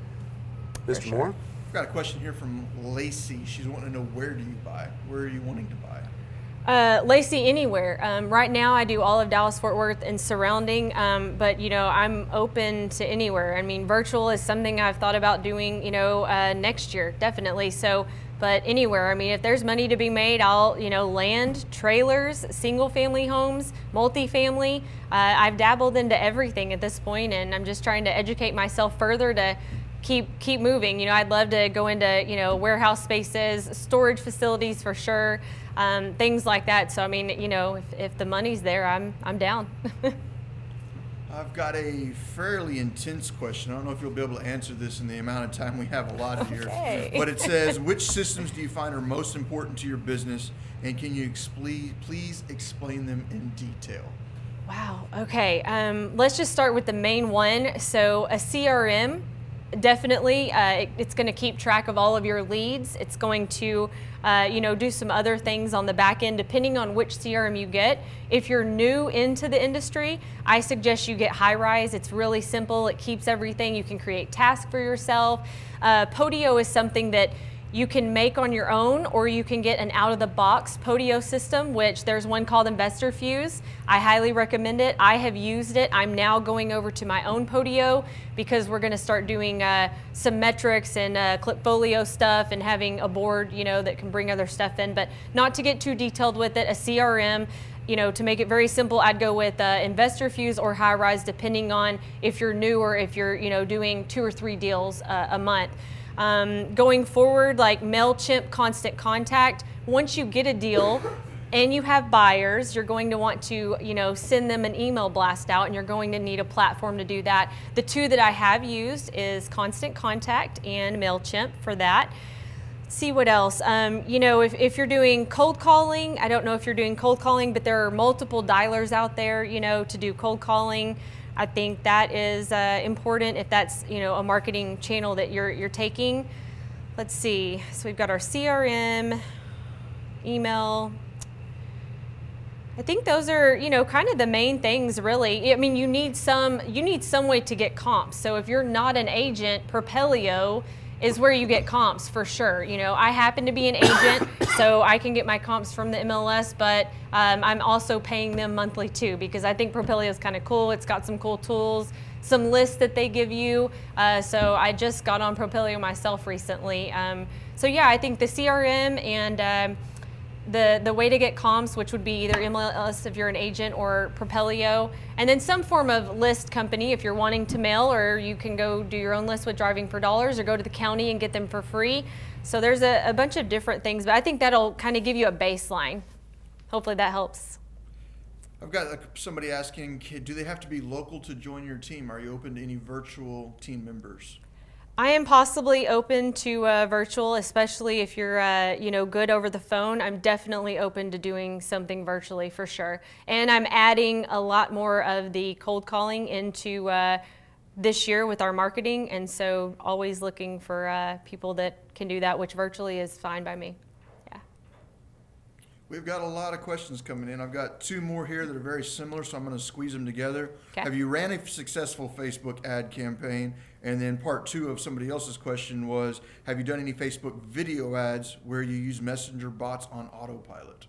Mr. Sure. Moore? I've got a question here from Lacey. She's wanting to know, where do you buy? Where are you wanting to buy? Lacey, anywhere. Right now I do all of Dallas-Fort Worth and surrounding, but I'm open to anywhere. Virtual is something I've thought about doing, next year, definitely. So, but anywhere. If there's money to be made, I'll, land, trailers, single family homes, multifamily. I've dabbled into everything at this point, and I'm just trying to educate myself further to keep moving. I'd love to go into, warehouse spaces, storage facilities for sure, things like that. So, if the money's there, I'm down. I've got a fairly intense question. I don't know if you'll be able to answer this in the amount of time we have allotted here. But it says, which systems do you find are most important to your business, and can you please explain them in detail? Wow. Okay. Let's just start with the main one. So a CRM. Definitely, it's going to keep track of all of your leads. It's going to, do some other things on the back end, depending on which CRM you get. If you're new into the industry, I suggest you get HighRise. It's really simple. It keeps everything. You can create tasks for yourself. Podio is something that you can make on your own, or you can get an out-of-the-box Podio system, which there's one called Investor Fuse. I highly recommend it. I have used it. I'm now going over to my own Podio because we're going to start doing some metrics and Clipfolio stuff and having a board, that can bring other stuff in. But not to get too detailed with it, a CRM. To make it very simple, I'd go with Investor Fuse or High Rise, depending on if you're new or if you're, doing 2 or 3 deals a month. Going forward, like MailChimp, Constant Contact, once you get a deal and you have buyers, you're going to want to, send them an email blast out, and you're going to need a platform to do that. The 2 that I have used is Constant Contact and MailChimp for that. Let's see what else. If you're doing cold calling, I don't know if you're doing cold calling, but there are multiple dialers out there, to do cold calling. I think that is important if that's a marketing channel that you're taking. Let's see. So we've got our CRM, email. I think those are kind of the main things, really. I mean, you need some way to get comps. So if you're not an agent, Propelio is where you get comps for sure. I happen to be an agent, so I can get my comps from the MLS, but I'm also paying them monthly too, because I think Propelio is kind of cool. It's got some cool tools, some lists that they give you. So I just got on Propelio myself recently. So yeah, I think the CRM and the way to get comps, which would be either MLS if you're an agent or Propelio, and then some form of list company if you're wanting to mail, or you can go do your own list with Driving for Dollars, or go to the county and get them for free. So there's a bunch of different things, but I think that'll kind of give you a baseline. Hopefully that helps. I've got somebody asking, do they have to be local to join your team? Are you open to any virtual team members? I am possibly open to virtual, especially if you're, good over the phone. I'm definitely open to doing something virtually for sure. And I'm adding a lot more of the cold calling into this year with our marketing. And so always looking for people that can do that, which virtually is fine by me. Yeah. We've got a lot of questions coming in. I've got 2 more here that are very similar, so I'm going to squeeze them together. Okay. Have you ran a successful Facebook ad campaign? And then part 2 of somebody else's question was, have you done any Facebook video ads where you use messenger bots on autopilot?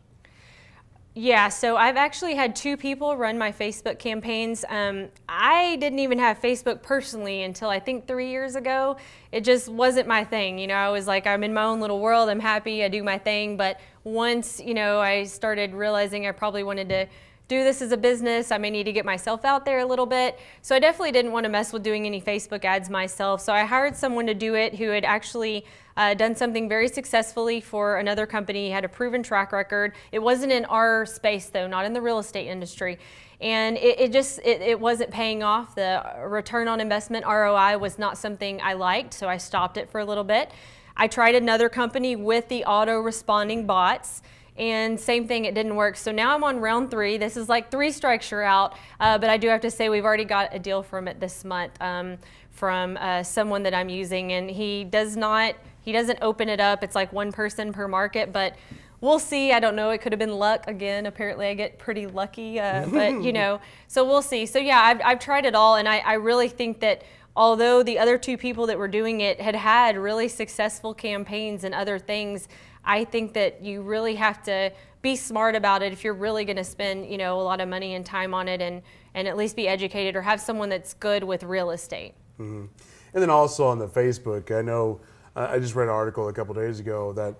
Yeah, so I've actually had 2 people run my Facebook campaigns. I didn't even have Facebook personally until I think 3 years ago. It just wasn't my thing. I was like, I'm in my own little world. I'm happy. I do my thing. But once, I started realizing I probably wanted to do this as a business, I may need to get myself out there a little bit. So I definitely didn't want to mess with doing any Facebook ads myself. So I hired someone to do it who had actually done something very successfully for another company, had a proven track record. It wasn't in our space though, not in the real estate industry. And it wasn't paying off. The return on investment, ROI, was not something I liked, so I stopped it for a little bit. I tried another company with the auto responding bots, and same thing, it didn't work. So now I'm on round 3. This is like 3 strikes, you're out. But I do have to say we've already got a deal from it this month from someone that I'm using, and he doesn't open it up. It's like 1 person per market, but we'll see. I don't know. It could have been luck again. Apparently I get pretty lucky, but so we'll see. So yeah, I've tried it all, and I really think that although the other 2 people that were doing it had really successful campaigns and other things, I think that you really have to be smart about it if you're really going to spend, a lot of money and time on it, and at least be educated or have someone that's good with real estate. Mm-hmm. And then also on the Facebook, I know I just read an article a couple days ago that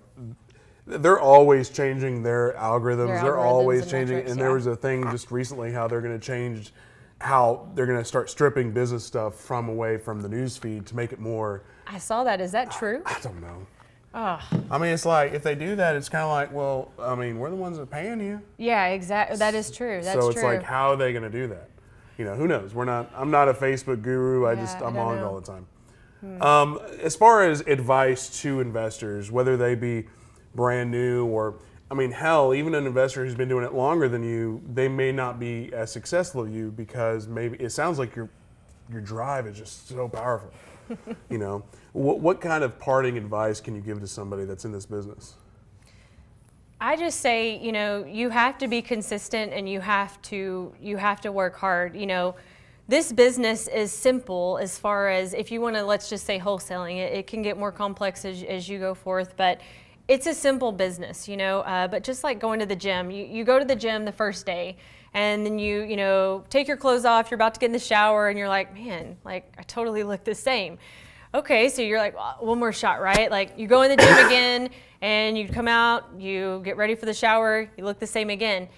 they're always changing their algorithms. They're always changing. Metrics, and there was a thing just recently how they're going to change how they're going to start stripping business stuff away from the news feed to make it more. I saw that. Is that true? I don't know. Oh. I mean, it's like if they do that, it's kind of like, well, I mean, we're the ones that are paying you. Yeah, exactly. That is true. That's so it's true. like, how are they going to do that? Who knows? I'm not a Facebook guru. I'm on it all the time. As far as advice to investors, whether they be brand new or, hell, even an investor who's been doing it longer than you, they may not be as successful as you because maybe it sounds like your drive is just so powerful. What kind of parting advice can you give to somebody that's in this business? I just say, you have to be consistent, and you have to work hard. this business is simple as far as if you want to, let's just say wholesaling. It can get more complex as you go forth, but it's a simple business, you know. But just like going to the gym, you go to the gym the first day, and then you know, take your clothes off. You're about to get in the shower, and you're like, man, like I totally look the same. Okay, so you're like, well, one more shot, right? Like you go in the gym again, and you come out, you get ready for the shower, you look the same again.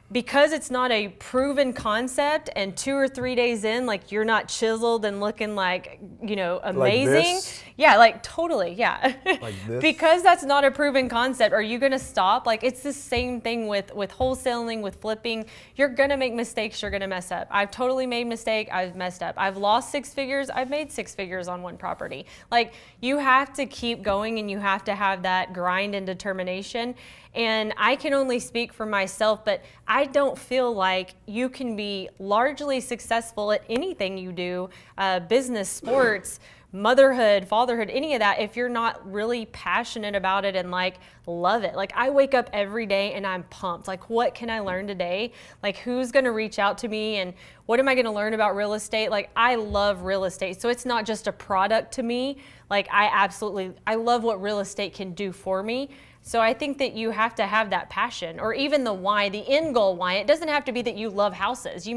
Because it's not a proven concept, and 2 or 3 days in, like you're not chiseled and looking like, you know, amazing. Like this? Yeah, like totally, yeah. Like this? Because that's not a proven concept, are you gonna stop? Like it's the same thing with wholesaling, with flipping. You're gonna make mistakes, you're gonna mess up. I've totally made mistake, I've messed up. I've lost 6 figures, I've made 6 figures on one property. Like you have to keep going, and you have to have that grind and determination. And I can only speak for myself, but I don't feel like you can be largely successful at anything you do, business, sports, motherhood, fatherhood, any of that, if you're not really passionate about it and like love it. Like I wake up every day and I'm pumped. Like what can I learn today? Like who's gonna reach out to me, and what am I gonna learn about real estate? Like I love real estate. So it's not just a product to me. Like I love what real estate can do for me. So I think that you have to have that passion, or even the why, the end goal why. It doesn't have to be that you love houses.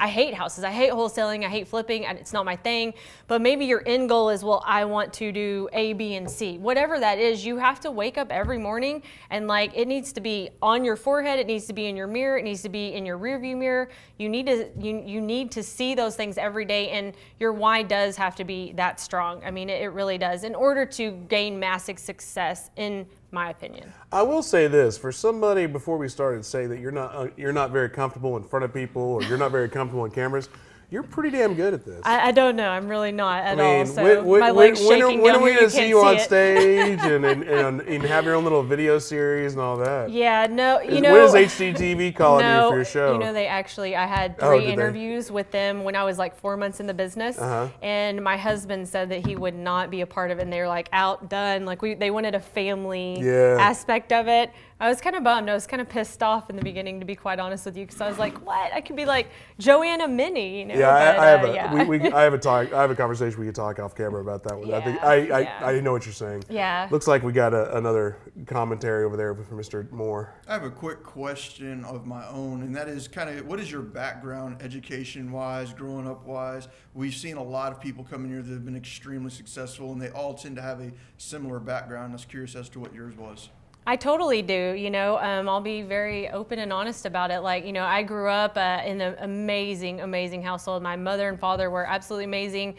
I hate houses, I hate wholesaling, I hate flipping, and it's not my thing. But maybe your end goal is, well, I want to do A, B, and C. Whatever that is, you have to wake up every morning and like it needs to be on your forehead, it needs to be in your mirror, it needs to be in your rearview mirror. You need to see those things every day, and your why does have to be that strong. I mean, it really does, in order to gain massive success, in my opinion. I will say this, for somebody before we started say that you're not very comfortable in front of people, or you're not very comfortable on cameras. You're pretty damn good at this. I don't know. I'm really not at all. So my when, legs when, shaking when down are we here, going to see you on can't stage and have your own little video series and all that? Yeah, no, When is HGTV calling you for your show? You know, I had Oh, 3 did they? interviews with them when I was like 4 months in the business. And my husband said that he would not be a part of it. And they were like outdone. Like they wanted a family aspect of it. I was kind of bummed. I was kind of pissed off in the beginning, to be quite honest with you, because I was like, "What? I could be like Joanna Minnie, you know?" Yeah, But, I have a conversation we could talk off camera about that one. I know what you're saying. Yeah. Looks like we got another commentary over there from Mr. Moore. I have a quick question of my own, and that is kind of, what is your background education-wise, growing up-wise? We've seen a lot of people come in here that have been extremely successful, and they all tend to have a similar background. I was curious as to what yours was. I totally do, you know. I'll be very open and honest about it. Like, you know, I grew up in an amazing, amazing household. My mother and father were absolutely amazing.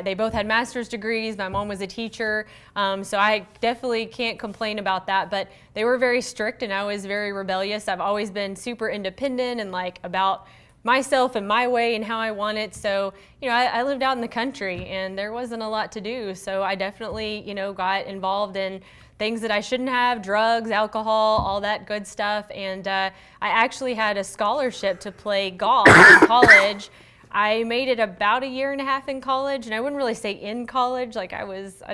They both had master's degrees. My mom was a teacher. So I definitely can't complain about that. But they were very strict, and I was very rebellious. I've always been super independent and like about myself and my way and how I want it. So, you know, I lived out in the country, and there wasn't a lot to do. So I definitely, you know, got involved in things that I shouldn't have, drugs, alcohol, all that good stuff. And I actually had a scholarship to play golf in college. I made it about 1.5 years in college, and I wouldn't really say in college. Like I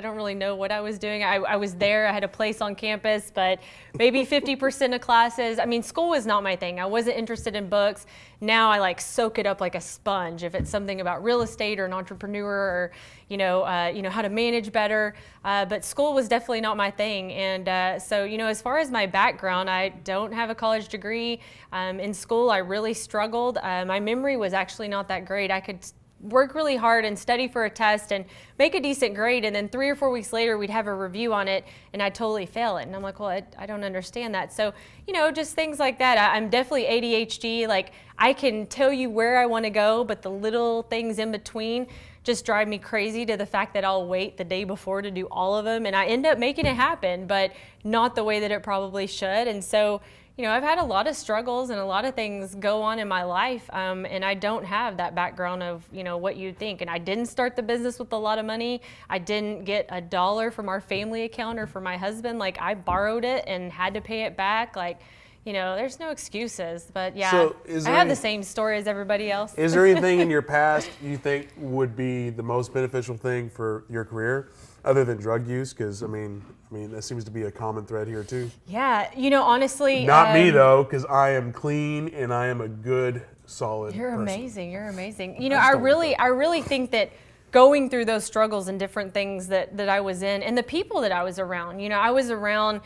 don't really know what I was doing. I was there, I had a place on campus, but maybe 50% of classes. I mean, school was not my thing. I wasn't interested in books. Now I like soak it up like a sponge. If it's something about real estate or an entrepreneur, or you know how to manage better. But school was definitely not my thing. And so, you know, as far as my background, I don't have a college degree. In school, I really struggled. My memory was actually not that great. I could work really hard and study for a test and make a decent grade, and then 3 or 4 weeks later we'd have a review on it and I'd totally fail it. And I'm like, well, I don't understand that. So, you know, just things like that. I'm definitely ADHD. Like I can tell you where I want to go, but the little things in between just drive me crazy, to the fact that I'll wait the day before to do all of them, and I end up making it happen, but not the way that it probably should. And so, you know, I've had a lot of struggles and a lot of things go on in my life, and I don't have that background of, you know, what you'd think. And I didn't start the business with a lot of money. I didn't get $1 from our family account or from my husband. Like I borrowed it and had to pay it back. Like, you know, there's no excuses. But yeah, So I have the same story as everybody else. Is there anything in your past you think would be the most beneficial thing for your career? other than drug use? Because I mean, that seems to be a common thread here too. Yeah, honestly. Not me though, because I am clean and I am a good, solid. You're person. amazing. You're amazing. I really think that going through those struggles and different things that I was in, and the people that I was around. I was around,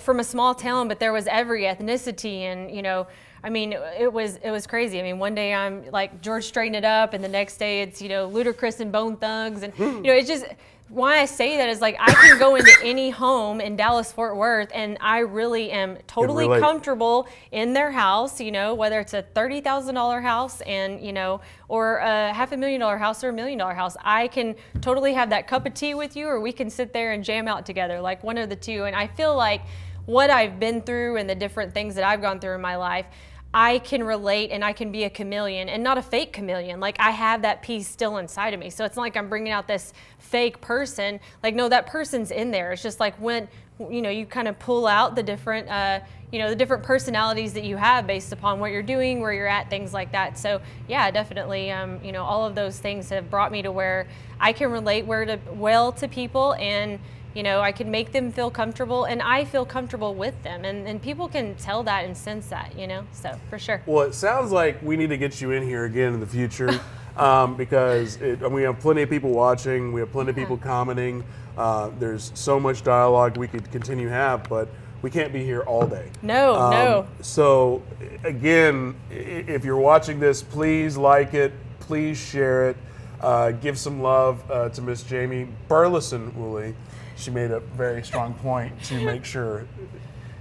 from a small town, but there was every ethnicity, and it was crazy. I mean, one day I'm like George Straighten It Up, and the next day it's Ludacris and Bone Thugs, and it's just. Why I say that is, like, I can go into any home in Dallas Fort Worth and I really am totally comfortable in their house, whether it's a $30,000 house and, or a $500,000 house or $1 million house. I can totally have that cup of tea with you, or we can sit there and jam out together, like one of the two. And I feel like what I've been through and the different things that I've gone through in my life, I can relate and I can be a chameleon, and not a fake chameleon. Like, I have that piece still inside of me. So it's not like I'm bringing out this fake person. Like, no, that person's in there. It's just like when, you kind of pull out the different, the different personalities that you have based upon what you're doing, where you're at, things like that. So yeah, definitely, all of those things have brought me to where I can relate well to people, and I can make them feel comfortable, and I feel comfortable with them, and people can tell that and sense that, so for sure. Well, it sounds like we need to get you in here again in the future because we have plenty of people watching, we have plenty of people commenting. There's so much dialogue we could continue to have, but we can't be here all day. No. So again, if you're watching this, please like it, please share it, give some love to Miss Jamie Burleson Wooley. She made a very strong point to make sure,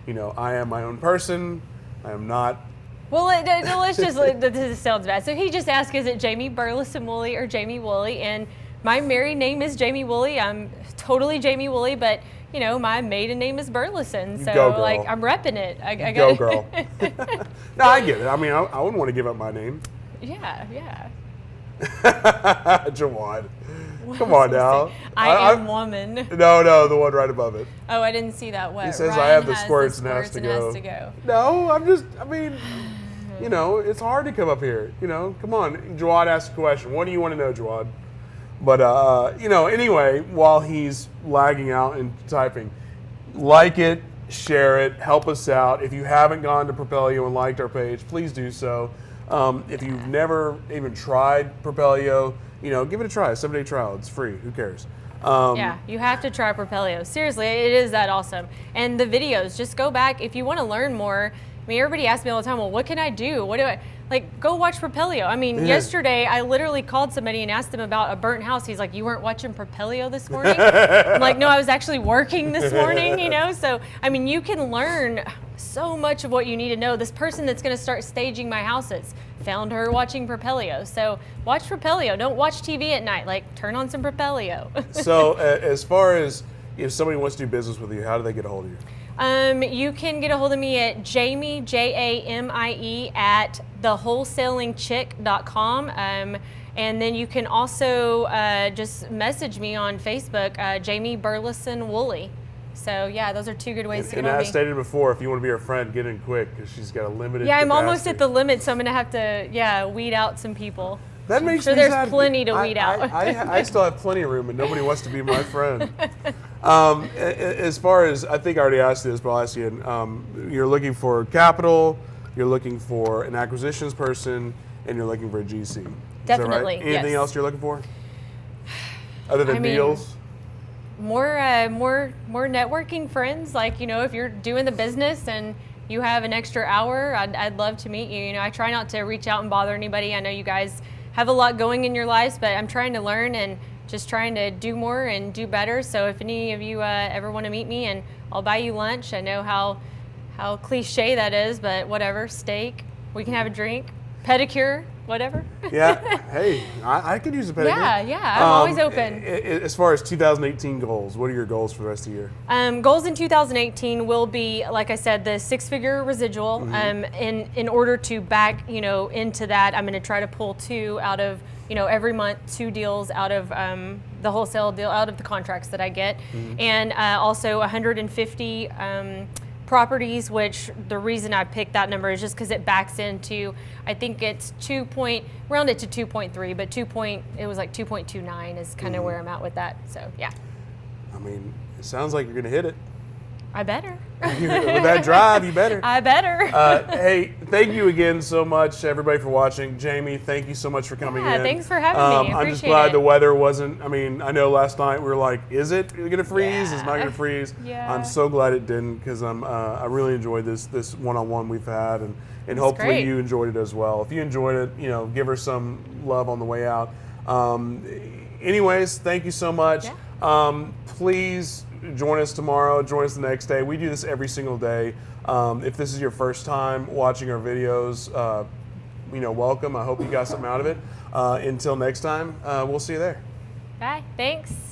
I am my own person. I am not. Well, let's just, this sounds bad. So he just asked, is it Jamie Burleson Wooley or Jamie Wooley? And my married name is Jamie Wooley. I'm totally Jamie Wooley, but, my maiden name is Burleson. So, go, girl. like, I'm repping it. Go, girl. No, I get it. I mean, I wouldn't want to give up my name. Yeah. Jawad. Come on now. I am woman. No, the one right above it. Oh, I didn't see that. What? He says Ryan I have the has squirts and has to go. No, it's hard to come up here. Come on. Jawad asked a question. What do you want to know, Jawad? But, anyway, while he's lagging out and typing, like it, share it, help us out. If you haven't gone to Propelio and liked our page, please do so. If you've never even tried Propelio, give it a try. A 7-day trial. It's free. Who cares? Yeah, you have to try Propelio. Seriously, it is that awesome. And the videos, just go back. If you want to learn more, everybody asks me all the time, well, what can I do? What do I... Like, go watch Propelio. Yesterday, I literally called somebody and asked them about a burnt house. He's like, you weren't watching Propelio this morning? I'm like, no, I was actually working this morning, So, you can learn so much of what you need to know. This person that's going to start staging my houses found her watching Propelio. So, watch Propelio. Don't watch TV at night. Like, turn on some Propelio. So, as far as if somebody wants to do business with you, how do they get a hold of you? You can get a hold of me at Jamie, Jamie, at thewholesalingchick.com. And then you can also just message me on Facebook, Jamie Burleson Wooley. So, yeah, those are two good ways to get on me. And as stated before, if you want to be her friend, get in quick because she's got a limited capacity. I'm almost capacity. at the limit, so I'm going to have to, weed out some people. That makes me there's sad. Plenty to weed out. I still have plenty of room, and nobody wants to be my friend. As far as, I think I already asked you this, but I'll ask you, you're looking for capital, you're looking for an acquisitions person, and you're looking for a GC. Is Definitely, that right? Anything else you're looking for? Other than deals? More networking friends. Like, if you're doing the business and you have an extra hour, I'd love to meet you. I try not to reach out and bother anybody. I know you guys have a lot going in your lives, but I'm trying to learn and just trying to do more and do better. So if any of you ever want to meet me, and I'll buy you lunch. I know how cliche that is, but whatever. Steak, we can have a drink, pedicure, whatever. Yeah, hey, I could use a pedicure. Yeah, I'm always open. As far as 2018 goals, what are your goals for the rest of the year? Goals in 2018 will be, like I said, the 6-figure residual. In order to back, into that, I'm going to try to pull 2 out of, every month, 2 deals out of the wholesale deal, out of the contracts that I get, and also 150 properties, which the reason I picked that number is just because it backs into, I think it's round it to 2.3, but it was like 2.29 is kind of where I'm at with that. So yeah. I mean, it sounds like you're going to hit it. I better. With that drive, you better. I better. Hey, thank you again so much, everybody, for watching. Jamie, thank you so much for coming in. Thanks for having me. I I'm just appreciate glad it. the weather wasn't. I mean, I know last night we were like, is it going to freeze? It's not going to freeze. Yeah. I'm so glad it didn't, because I really enjoyed this one-on-one we've had, and hopefully great. you enjoyed it as well. If you enjoyed it, give her some love on the way out. Anyways, thank you so much. Yeah. Please join us tomorrow. Join us the next day. We do this every single day. If this is your first time watching our videos, welcome. I hope you got something out of it. Until next time, we'll see you there. Bye. Thanks.